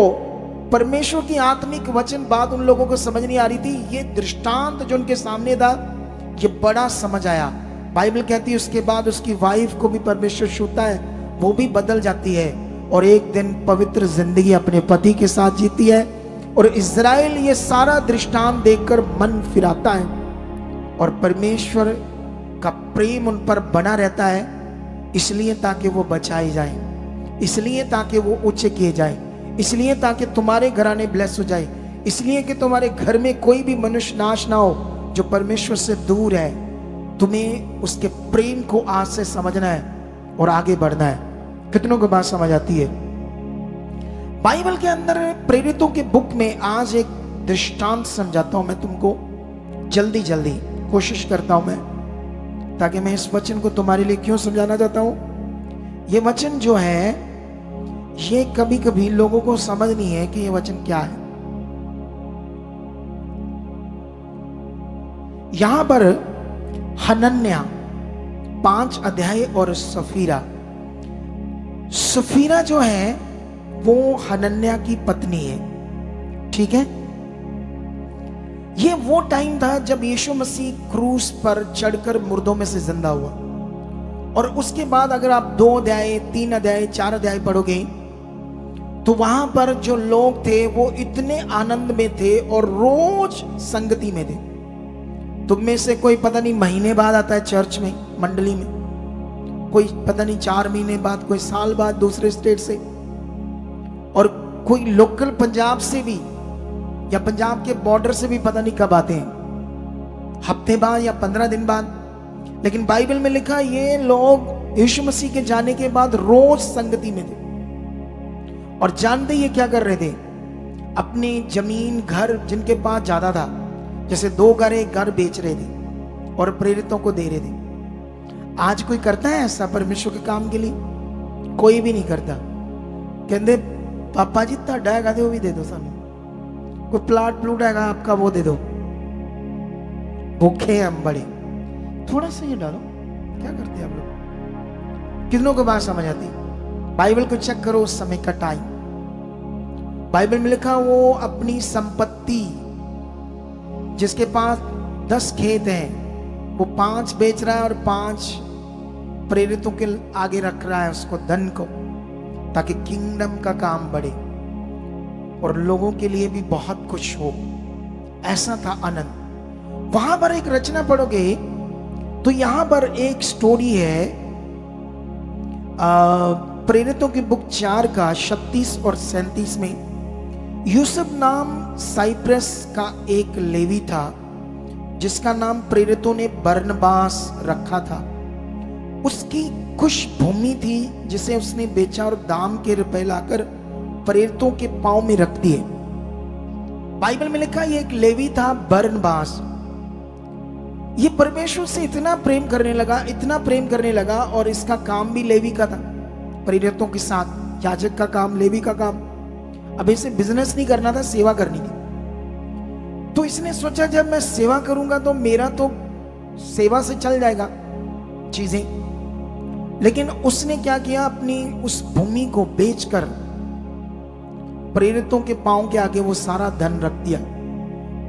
परमेश्वर की आत्मिक वचन बात उन लोगों को समझ नहीं आ रही थी। ये दृष्टांत जो उनके सामने था ये बड़ा समझ आया। बाइबल कहती है उसके बाद उसकी वाइफ को भी परमेश्वर छूता है, वो भी बदल जाती है और एक दिन पवित्र जिंदगी अपने पति के साथ जीती है। और इज़राइल ये सारा दृष्टांत देखकर मन फिराता है और परमेश्वर का प्रेम उन पर बना रहता है, इसलिए ताकि वो बचाए जाए, इसलिए ताकि वो ऊंचे किए जाए, इसलिए ताकि तुम्हारे घराने ब्लेस हो जाए, इसलिए कि तुम्हारे घर में कोई भी मनुष्य नाश ना हो जो परमेश्वर से दूर है। तुम्हें उसके प्रेम को आज से समझना है और आगे बढ़ना है। कितनों को बात समझ आती है? बाइबल के अंदर प्रेरितों के बुक में आज एक दृष्टांत समझाता हूं मैं तुमको, जल्दी जल्दी कोशिश करता हूं मैं, ताकि मैं इस वचन को तुम्हारे लिए क्यों समझाना चाहता हूं। ये वचन जो है ये कभी कभी लोगों को समझ नहीं है कि ये वचन क्या है। यहां पर हनन्या 5 अध्याय और सफीरा, सफीरा जो है वो हनन्या की पत्नी है, ठीक है। ये वो टाइम था जब यीशु मसीह क्रूस पर चढ़कर मुर्दों में से जिंदा हुआ, और उसके बाद अगर आप 2 अध्याय 3 अध्याय 4 अध्याय पढ़ोगे तो वहां पर जो लोग थे वो इतने आनंद में थे और रोज संगति में थे। तुम में से कोई पता नहीं महीने बाद आता है चर्च में, मंडली में, कोई पता नहीं 4 महीने बाद, कोई साल बाद दूसरे स्टेट से, और कोई लोकल पंजाब से भी या पंजाब के बॉर्डर से भी पता नहीं कब आते हैं, हफ्ते बाद या 15 दिन बाद। लेकिन बाइबल में लिखा ये लोग यीशु मसीह के जाने के बाद रोज संगति में थे, और जानते ये क्या कर रहे थे, अपनी जमीन घर जिनके पास ज्यादा था, जैसे 2 घर 1 घर बेच रहे थे और प्रेरितों को दे रहे थे। आज कोई करता है ऐसा परमेश्वर के काम के लिए? कोई भी नहीं करता। कहते पापा जी ਤੁਹਾਡਾ ਹੈਗਾ ਤੇ ਉਹ ਵੀ दे दो सानू, कोई प्लाट प्लूट हैगा आपका वो दे दो, भूखे हैं हम बड़े, थोड़ा सा ये डालो। क्या करते हैं आप लोग? कितनों को बात समझ आती? बाइबल को चेक करो उस समय का टाइम। बाइबल में लिखा वो अपनी संपत्ति, जिसके पास 10 खेत हैं, वो 5 बेच रहा है और 5 प्रेरितों के आगे रख रहा है उसको, धन को, ताकि किंगडम का काम बढ़े और लोगों के लिए भी बहुत कुछ हो। ऐसा था आनंद। वहां पर एक रचना पढ़ोगे तो यहां पर एक स्टोरी है प्रेरितों की बुक 4 का 36 और 37 में। यूसुफ नाम साइप्रस का एक लेवी था, जिसका नाम प्रेरितों ने बरनबास रखा था। उसकी कुछ भूमि थी जिसे उसने बेचा और दाम के रुपए लाकर प्रेरितों के पांव में रख दिए। बाइबल में लिखा ये एक लेवी था बरनबास। ये परमेश्वर से इतना प्रेम करने लगा, इतना प्रेम करने लगा, और इसका काम भी लेवी का था, प्रेरितों के साथ याजक का काम, लेवी का काम। अब इसे बिजनेस नहीं करना था, सेवा करनी थी। तो इसने सोचा जब मैं सेवा करूंगा तो मेरा तो सेवा से चल जाएगा चीजें। लेकिन उसने क्या किया, अपनी उस भूमि को बेचकर प्रेरितों के पांव के आगे वो सारा धन रख दिया।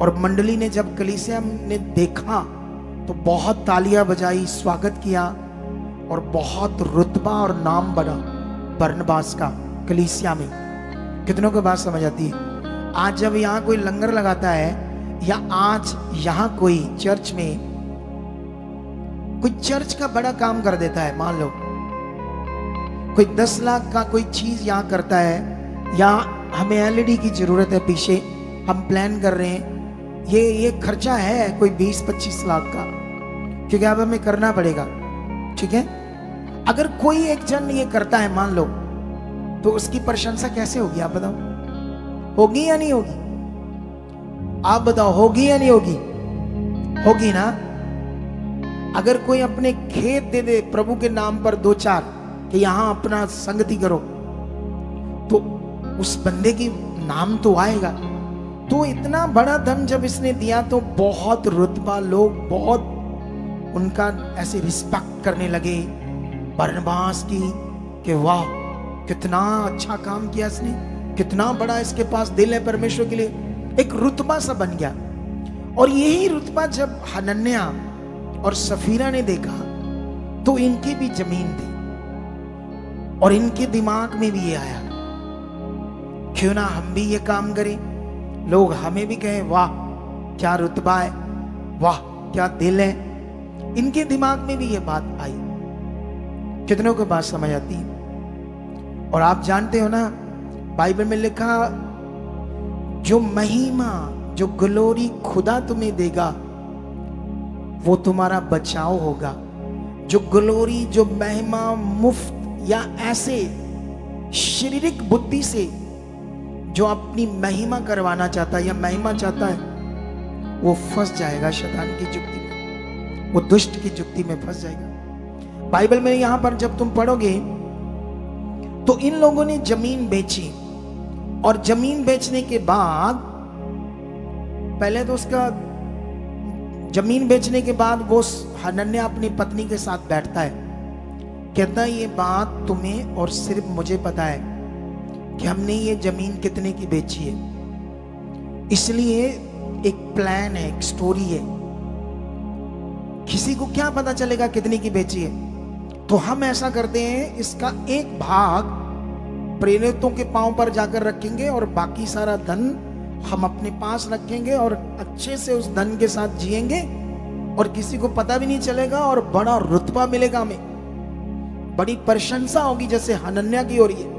और मंडली ने जब कलीसिया ने देखा तो बहुत तालियां बजाई, स्वागत किया, और बहुत रुतबा और नाम बना बरनबास का कलीसिया में। कितनों को बात समझ आती है? आज जब यहाँ कोई लंगर लगाता है, या आज यहाँ कोई चर्च में कोई चर्च का बड़ा काम कर देता है, मान लो कोई 10 लाख का कोई चीज यहाँ करता है, या हमें एलईडी की जरूरत है, पीछे हम प्लान कर रहे हैं, ये खर्चा है कोई 20-25 लाख का, क्योंकि अब हमें करना पड़ेगा, ठीक है। अगर कोई एक जन ये करता है मान लो, तो उसकी प्रशंसा कैसे होगी आप बताओ? होगी या नहीं होगी? आप बताओ, होगी या नहीं होगी? होगी ना। अगर कोई अपने खेत दे दे प्रभु के नाम पर 2-4 कि यहां अपना संगति करो, तो उस बंदे की नाम तो आएगा। तो इतना बड़ा धन जब इसने दिया तो बहुत रुतबा, लोग बहुत उनका ऐसे रिस्पेक्ट करने लगे बरनबास की, कि वाह कितना अच्छा काम किया इसने, कितना बड़ा इसके पास दिल है परमेश्वर के लिए। एक रुतबा सा बन गया। और यही रुतबा जब हनन्याह और सफीरा ने देखा तो इनकी भी जमीन थी, और इनके दिमाग में भी ये आया, क्यों ना हम भी ये काम करें, लोग हमें भी कहें वाह क्या रुतबा है, वाह क्या दिल है। इनके दिमाग में भी ये बात आई। कितनों को बात समझ आती है? और आप जानते हो ना, बाइबल में लिखा जो महिमा, जो ग्लोरी खुदा तुम्हें देगा वो तुम्हारा बचाव होगा। जो ग्लोरी, जो महिमा मुफ्त या ऐसे शारीरिक बुद्धि से जो अपनी महिमा करवाना चाहता है या महिमा चाहता है, वो फंस जाएगा शैतान की जुक्ति में, वो दुष्ट की जुक्ति में फंस जाएगा। बाइबल में यहां पर जब तुम पढ़ोगे तो इन लोगों ने जमीन बेची, और जमीन बेचने के बाद पहले तो उसका जमीन बेचने के बाद वो हनन्याह अपनी पत्नी के साथ बैठता है, कहता है ये बात तुम्हें और सिर्फ मुझे पता है कि हमने ये जमीन कितने की बेची है, इसलिए एक प्लान है, एक स्टोरी है। किसी को क्या पता चलेगा कितने की बेची है? तो हम ऐसा करते हैं, इसका एक भाग प्रेरितों के पांव पर जाकर रखेंगे और बाकी सारा धन हम अपने पास रखेंगे और अच्छे से उस धन के साथ जिएंगे और किसी को पता भी नहीं चलेगा और बड़ा रुतबा मिलेगा हमें, बड़ी प्रशंसा होगी जैसे हनन्याह की हो रही है।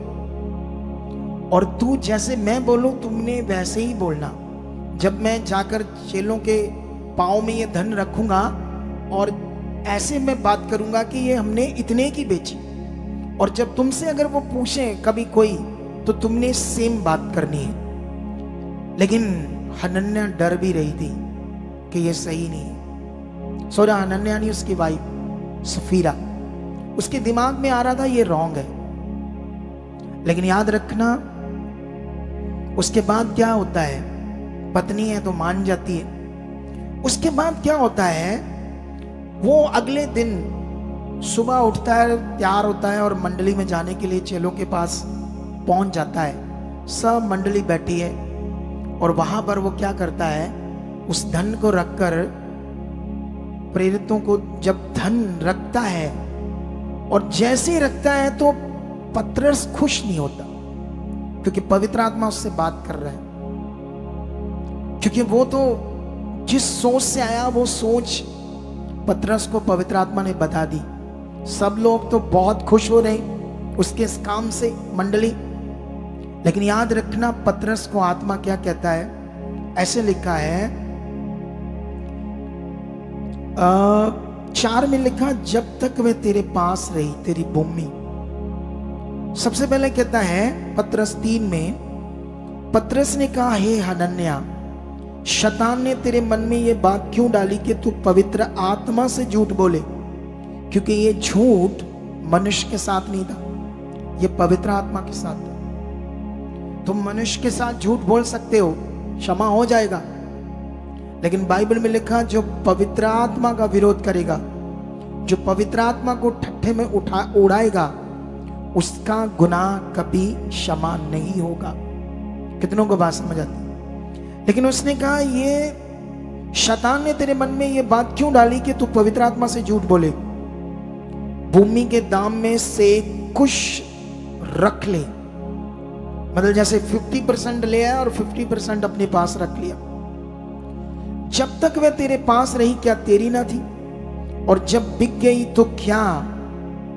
और तू जैसे मैं बोलूं तुमने वैसे ही बोलना। जब मैं जाकर चेलों के पांव में ये धन रखूंगा और ऐसे मैं बात करूंगा कि ये हमने इतने की बेची, और जब तुमसे अगर वो पूछे कभी कोई तो तुमने सेम बात करनी है। लेकिन हनन्याह डर भी रही थी कि ये सही नहीं है। सोचा हनन्याह नहीं, उसकी वाइफ सफीरा, उसके दिमाग में आ रहा था ये रॉन्ग है। लेकिन याद रखना उसके बाद क्या होता है, पत्नी है तो मान जाती है। उसके बाद क्या होता है, वो अगले दिन सुबह उठता है, तैयार होता है और मंडली में जाने के लिए चेलों के पास पहुंच जाता है। सब मंडली बैठी है और वहां पर वो क्या करता है, उस धन को रखकर, प्रेरितों को जब धन रखता है और जैसे ही रखता है तो पतरस खुश नहीं होता, क्योंकि पवित्र आत्मा उससे बात कर रहा है। क्योंकि वो तो जिस सोच से आया वो सोच पतरस को पवित्र आत्मा ने बता दी। सब लोग तो बहुत खुश हो रहे उसके इस काम से, मंडली। लेकिन याद रखना पतरस को आत्मा क्या कहता है, ऐसे लिखा है 4 में लिखा, जब तक वे तेरे पास रही तेरी भूमि। सबसे पहले कहता है पतरस 3 में, पतरस ने कहा, हे हनन्या, शैतान ने तेरे मन में ये बात क्यों डाली कि तू पवित्र आत्मा से झूठ बोले? क्योंकि ये झूठ मनुष्य के साथ नहीं था, ये पवित्र आत्मा के साथ था। तुम मनुष्य के साथ झूठ बोल सकते हो, क्षमा हो जाएगा, लेकिन बाइबल में लिखा जो पवित्र आत्मा का विरोध करेगा, जो पवित्र आत्मा को ठट्ठे में उड़ाएगा, उसका गुनाह कभी क्षमा नहीं होगा। कितनों को बात समझ आती? लेकिन उसने कहा, ये शैतान ने तेरे मन में ये बात क्यों डाली कि तू पवित्र आत्मा से झूठ बोले? भूमि के दाम में से कुछ रख ले, मतलब जैसे 50% ले आया और 50% अपने पास रख लिया। जब तक वह तेरे पास रही क्या तेरी ना थी? और जब बिक गई तो क्या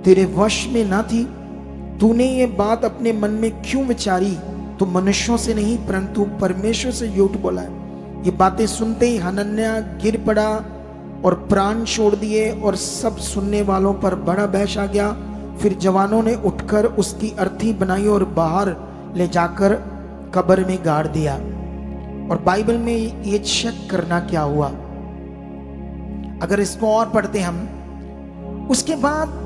तेरे वश में ना थी? तूने ये बात अपने मन में क्यों विचारी? तो मनुष्यों से नहीं परंतु परमेश्वर से झूठ बोला है। ये बातें सुनते ही हनन्या गिर पड़ा और प्राण छोड़ दिए, और सब सुनने वालों पर बड़ा बहस आ गया। फिर जवानों ने उठकर उसकी अर्थी बनाई और बाहर ले जाकर कब्र में गाड़ दिया। और बाइबल में ये चेक करना क्या हुआ, अगर इसको और पढ़ते हम, उसके बाद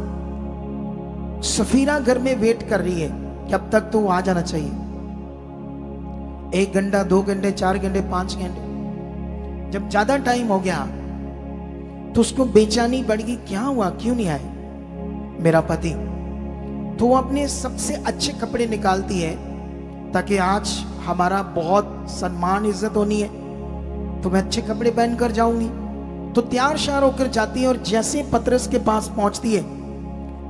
सफीरा घर में वेट कर रही है कि अब तक तो वो आ जाना चाहिए। 1 घंटा, 2 घंटे, 4 घंटे, 5 घंटे, जब ज्यादा टाइम हो गया तो उसको बेचैनी बढ़ गई, क्या हुआ, क्यों नहीं आए मेरा पति? तो वो अपने सबसे अच्छे कपड़े निकालती है ताकि आज हमारा बहुत सम्मान इज्जत होनी है, तो मैं अच्छे कपड़े पहनकर जाऊंगी। तो तैयार शार होकर जाती है और जैसे पतरस के पास पहुंचती है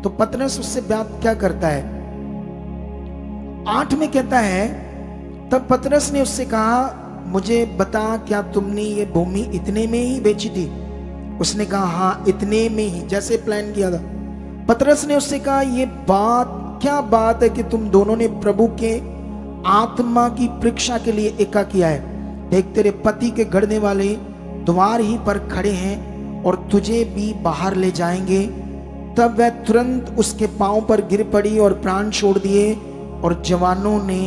तो पतरस उससे बात क्या करता है। 8 में कहता है, तब पतरस ने उससे कहा, मुझे बता, क्या तुमने ये भूमि इतने में ही बेची थी? उसने कहा, हाँ इतने में ही, जैसे प्लान किया था। पतरस ने उससे कहा, ये बात क्या बात है कि तुम दोनों ने प्रभु के आत्मा की परीक्षा के लिए एका किया है। देख तेरे पति के गढ़ने वाले द्वार ही पर खड़े हैं और तुझे भी बाहर ले जाएंगे। तब वह तुरंत उसके पांव पर गिर पड़ी और प्राण छोड़ दिए, और जवानों ने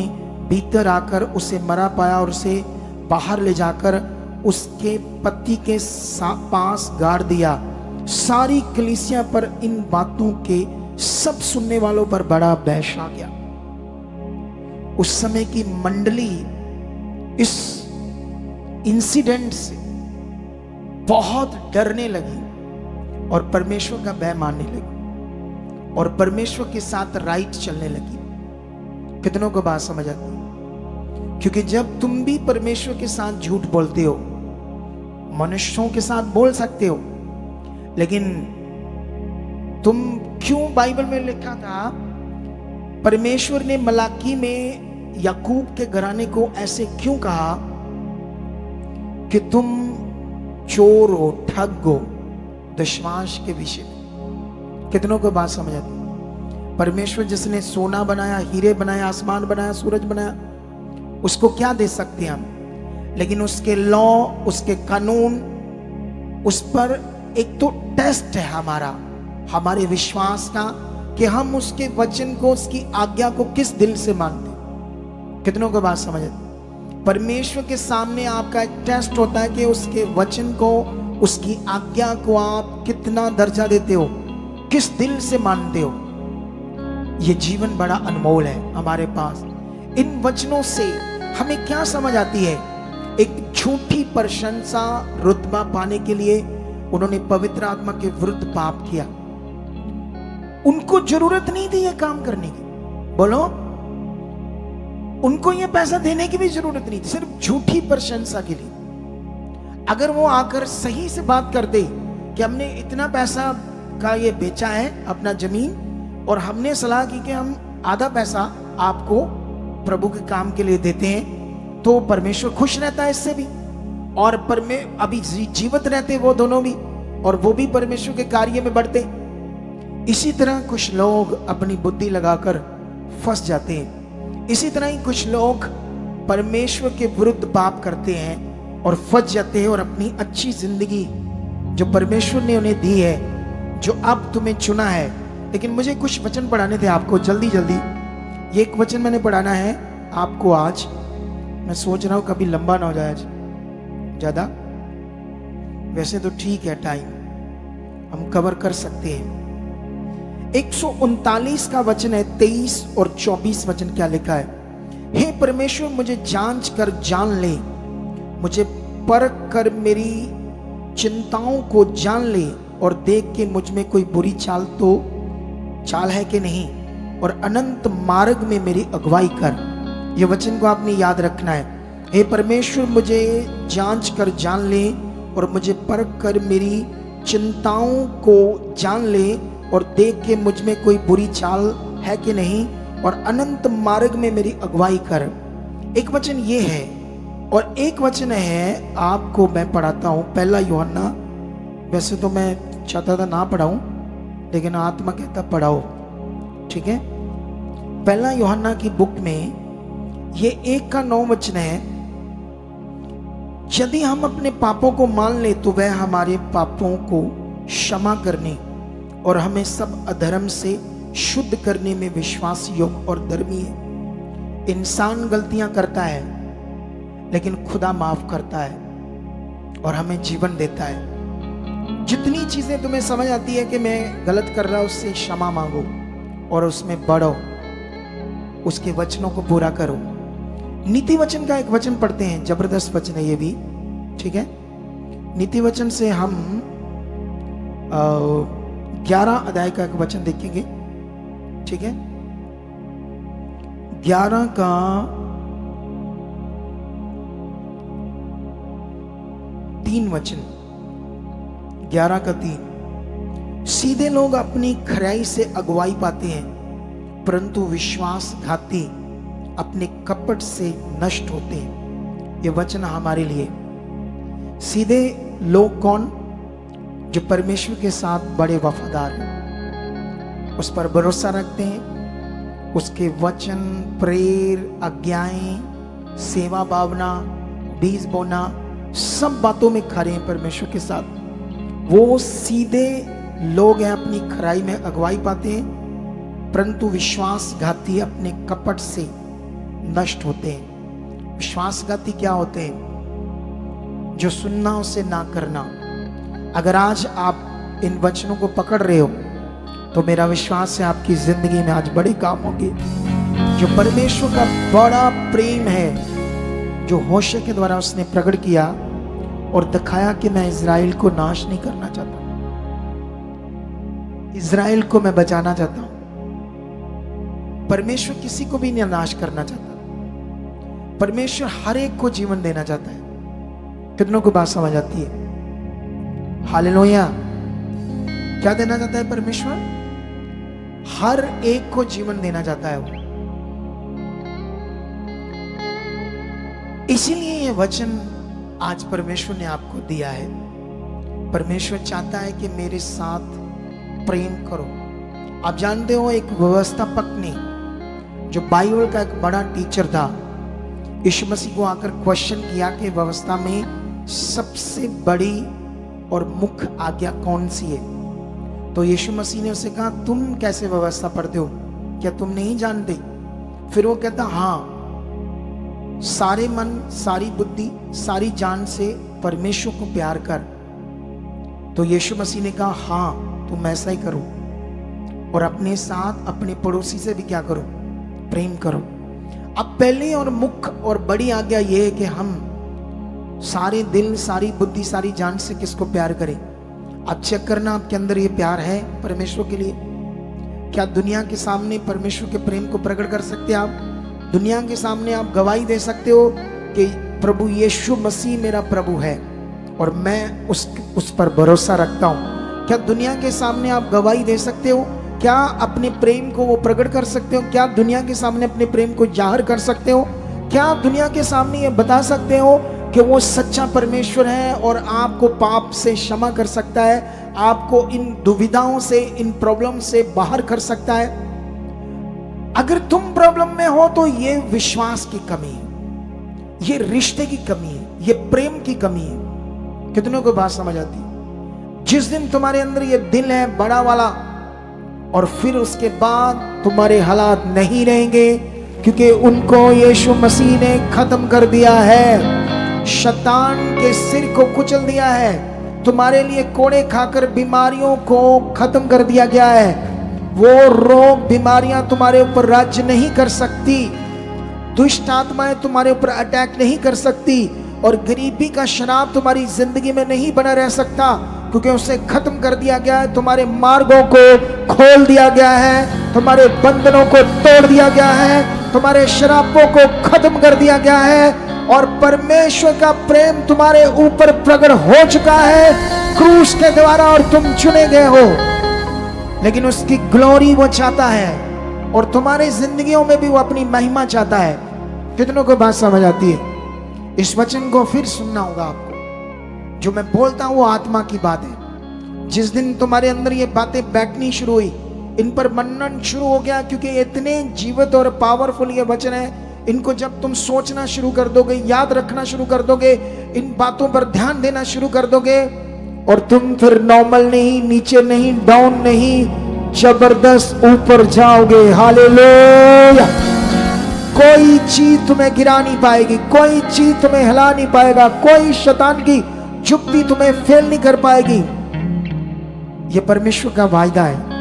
भीतर आकर उसे मरा पाया और उसे बाहर ले जाकर उसके पति के पास गाड़ दिया। सारी कलीसिया पर इन बातों के सब सुनने वालों पर बड़ा बहस आ गया। उस समय की मंडली इस इंसिडेंट से बहुत डरने लगी और परमेश्वर का भय मानने लगी और परमेश्वर के साथ राइट चलने लगी। कितनों को बात समझ आती है? क्योंकि जब तुम भी परमेश्वर के साथ झूठ बोलते हो, मनुष्यों के साथ बोल सकते हो, लेकिन तुम क्यों, बाइबल में लिखा था, परमेश्वर ने मलाकी में याकूब के घराने को ऐसे क्यों कहा कि तुम चोर हो, ठग हो, दुश्मन के विषय में? कितनों को बात समझ आती? परमेश्वर जिसने सोना बनाया, हीरे बनाया, आसमान बनाया, सूरज बनाया, उसको क्या दे सकते हैं हम? लेकिन उसके लॉ, उसके कानून, उस पर एक तो टेस्ट है हमारा, हमारे विश्वास का, कि हम उसके वचन को, उसकी आज्ञा को किस दिल से मानते हैं। कितनों को बात समझ आती? परमेश्वर के सामने आपका एक टेस्ट होता है कि उसके वचन को, उसकी आज्ञा को आप कितना दर्जा देते हो, किस दिल से मानते हो। ये जीवन बड़ा अनमोल है हमारे पास। इन वचनों से हमें क्या समझ आती है? एक झूठी प्रशंसा, रुतबा पाने के लिए उन्होंने पवित्र आत्मा के विरुद्ध पाप किया। उनको जरूरत नहीं थी ये काम करने की, बोलो, उनको ये पैसा देने की भी जरूरत नहीं थी, सिर्फ झूठी प्रशंसा के लिए। अगर वो आकर सही से बात करते कि हमने इतना पैसा का ये बेचा है अपना जमीन, और हमने सलाह की कि हम आधा पैसा आपको प्रभु के काम के लिए देते हैं, तो परमेश्वर खुश रहता है इससे भी, और अभी जीवित रहते वो दोनों भी, और वो भी परमेश्वर के कार्य में बढ़ते। इसी तरह कुछ लोग अपनी बुद्धि लगाकर फंस जाते हैं। इसी तरह ही कुछ लोग परमेश्वर के विरुद्ध पाप करते हैं और फंस जाते हैं, और अपनी अच्छी जिंदगी जो परमेश्वर ने उन्हें दी है, जो अब तुम्हें चुना है। लेकिन मुझे कुछ वचन पढ़ाने थे आपको जल्दी जल्दी। ये एक वचन मैंने पढ़ाना है आपको आज। मैं सोच रहा हूं कभी लंबा ना हो जाए आज ज्यादा, वैसे तो ठीक है, टाइम हम कवर कर सकते हैं। 139 का वचन है, 23 और 24 वचन क्या लिखा है? हे परमेश्वर, मुझे जांच कर जान ले, मुझे परख कर मेरी चिंताओं को जान ले, और देख के मुझ में कोई बुरी चाल है कि नहीं, और अनंत मार्ग में मेरी अगुवाई कर। ये वचन को आपने याद रखना है। हे परमेश्वर, मुझे जांच कर जान ले, और मुझे परख कर मेरी चिंताओं को जान ले, और देख के मुझ में कोई बुरी चाल है कि नहीं, और अनंत मार्ग में मेरी अगुवाई कर। एक वचन ये है, और एक वचन है आपको मैं पढ़ाता हूं, पहला यूहन्ना। वैसे तो मैं चाहता था ना पढ़ाऊं, लेकिन आत्मा कहता पढ़ाओ, ठीक है। पहला यूहन्ना की बुक में ये 1 का 9 वचन है, यदि हम अपने पापों को मान ले तो वह हमारे पापों को क्षमा करने और हमें सब अधर्म से शुद्ध करने में विश्वास योग्य और धर्मी है। इंसान गलतियां करता है, लेकिन खुदा माफ करता है और हमें जीवन देता है। जितनी चीजें तुम्हें समझ आती है कि मैं गलत कर रहा हूं, उससे क्षमा मांगो और उसमें बढ़ो, उसके वचनों को पूरा करो। नीति वचन का एक वचन पढ़ते हैं, जबरदस्त वचन है ये भी, ठीक है। नीति वचन से हम 11 अध्याय का एक वचन देखेंगे, ठीक है। 11 का 3 वचन, 11 का 3। सीधे लोग अपनी खराई से अगुवाई पाते हैं, परंतु विश्वासघाती अपने कपट से नष्ट होते हैं। ये वचन हमारे लिए। सीधे लोग कौन? जो परमेश्वर के साथ बड़े वफादार हैं, उस पर भरोसा रखते हैं, उसके वचन, प्रेर, आज्ञाएं, सेवा भावना, बीज बोना, सब बातों में खड़े हैं परमेश्वर के साथ। वो सीधे लोग हैं, अपनी खराई में अगुवाई पाते हैं, परंतु विश्वासघाती अपने कपट से नष्ट होते हैं। विश्वासघाती क्या होते हैं? जो सुनना उसे ना करना। अगर आज आप इन वचनों को पकड़ रहे हो तो मेरा विश्वास है आपकी जिंदगी में आज बड़े काम होंगे। जो परमेश्वर का बड़ा प्रेम है जो होशे के द्वारा उसने प्रकट किया और दिखाया कि मैं इज़राइल को नाश नहीं करना चाहता, इज़राइल को मैं बचाना चाहता हूं। परमेश्वर किसी को भी नहीं नाश करना चाहता, परमेश्वर हर एक को जीवन देना चाहता है। कितनों को बात समझ आती है? हालेलुया। क्या देना चाहता है परमेश्वर? हर एक को जीवन देना चाहता है वो। इसीलिए ये वचन आज परमेश्वर ने आपको दिया है। परमेश्वर चाहता है कि मेरे साथ प्रेम करो। आप जानते हो एक व्यवस्थापक ने, जो बाइबल का एक बड़ा टीचर था, यीशु मसीह को आकर क्वेश्चन किया कि व्यवस्था में सबसे बड़ी और मुख्य आज्ञा कौन सी है? तो यीशु मसीह ने उसे कहा, तुम कैसे व्यवस्था पढ़ते हो, क्या तुम नहीं जानते? फिर वो कहता, हाँ, सारे मन, सारी बुद्धि, सारी जान से परमेश्वर को प्यार कर। तो यीशु मसीह ने कहा, हाँ, तुम ऐसा ही करो, और अपने साथ अपने पड़ोसी से भी क्या करो? प्रेम करो। अब पहले और मुख्य और बड़ी आज्ञा यह है कि हम सारे दिल, सारी बुद्धि, सारी जान से किसको प्यार करें। अब चेक करना आपके अंदर ये प्यार है परमेश्वर के लिए। क्या दुनिया के सामने परमेश्वर के प्रेम को प्रकट कर सकते हैं आप? दुनिया के सामने आप गवाही दे सकते हो कि प्रभु यीशु मसीह मेरा प्रभु है और मैं उस पर भरोसा रखता हूं? क्या दुनिया के सामने आप गवाही दे सकते हो? क्या अपने प्रेम को वो प्रकट कर सकते हो? क्या दुनिया के सामने अपने प्रेम को जाहिर कर सकते हो? क्या दुनिया के सामने ये बता सकते हो कि वो सच्चा परमेश्वर है और आपको पाप से क्षमा कर सकता है, आपको इन दुविधाओं से, इन प्रॉब्लम से बाहर कर सकता है? अगर तुम प्रॉब्लम में हो तो ये विश्वास की कमी है, ये रिश्ते की कमी है, ये प्रेम की कमी है। कितनों को बात समझ आती है? जिस दिन तुम्हारे अंदर ये दिल है बड़ा वाला, और फिर उसके बाद तुम्हारे हालात नहीं रहेंगे, क्योंकि उनको यीशु मसीह ने खत्म कर दिया है, शैतान के सिर को कुचल दिया है, तुम्हारे लिए कोड़े खाकर बीमारियों को खत्म कर दिया गया है। वो रोग बीमारियां तुम्हारे ऊपर राज्य नहीं कर सकती, दुष्ट आत्माएं तुम्हारे ऊपर अटैक नहीं कर सकती, और गरीबी का शराब तुम्हारी जिंदगी में नहीं बना रह सकता, क्योंकि उसे खत्म कर दिया गया है। तुम्हारे मार्गों को खोल दिया गया है, तुम्हारे बंधनों को तोड़ दिया गया है, तुम्हारे शराबों को खत्म कर दिया गया है, और परमेश्वर का प्रेम तुम्हारे ऊपर प्रकट हो चुका है क्रूस के द्वारा, और तुम चुने गए हो। लेकिन उसकी ग्लोरी वो चाहता है, और तुम्हारी जिंदगियों में भी वो अपनी महिमा चाहता है। कितनों को बात समझ आती है? इस वचन को फिर सुनना होगा आपको। जो मैं बोलता हूं वो आत्मा की बात है। जिस दिन तुम्हारे अंदर ये बातें बैठनी शुरू हुई, इन पर मनन शुरू हो गया, क्योंकि इतने जीवित और पावरफुल ये वचन है, इनको जब तुम सोचना शुरू कर दोगे, याद रखना शुरू कर दोगे, इन बातों पर ध्यान देना शुरू कर दोगे, और तुम फिर नॉर्मल नहीं, नीचे नहीं, डाउन नहीं, जबरदस्त ऊपर जाओगे। हालेलुया। कोई चीज तुम्हें गिरा नहीं पाएगी, कोई चीज तुम्हें हिला नहीं पाएगा, कोई शैतान की जुक्ति तुम्हें फेल नहीं कर पाएगी। ये परमेश्वर का वायदा है।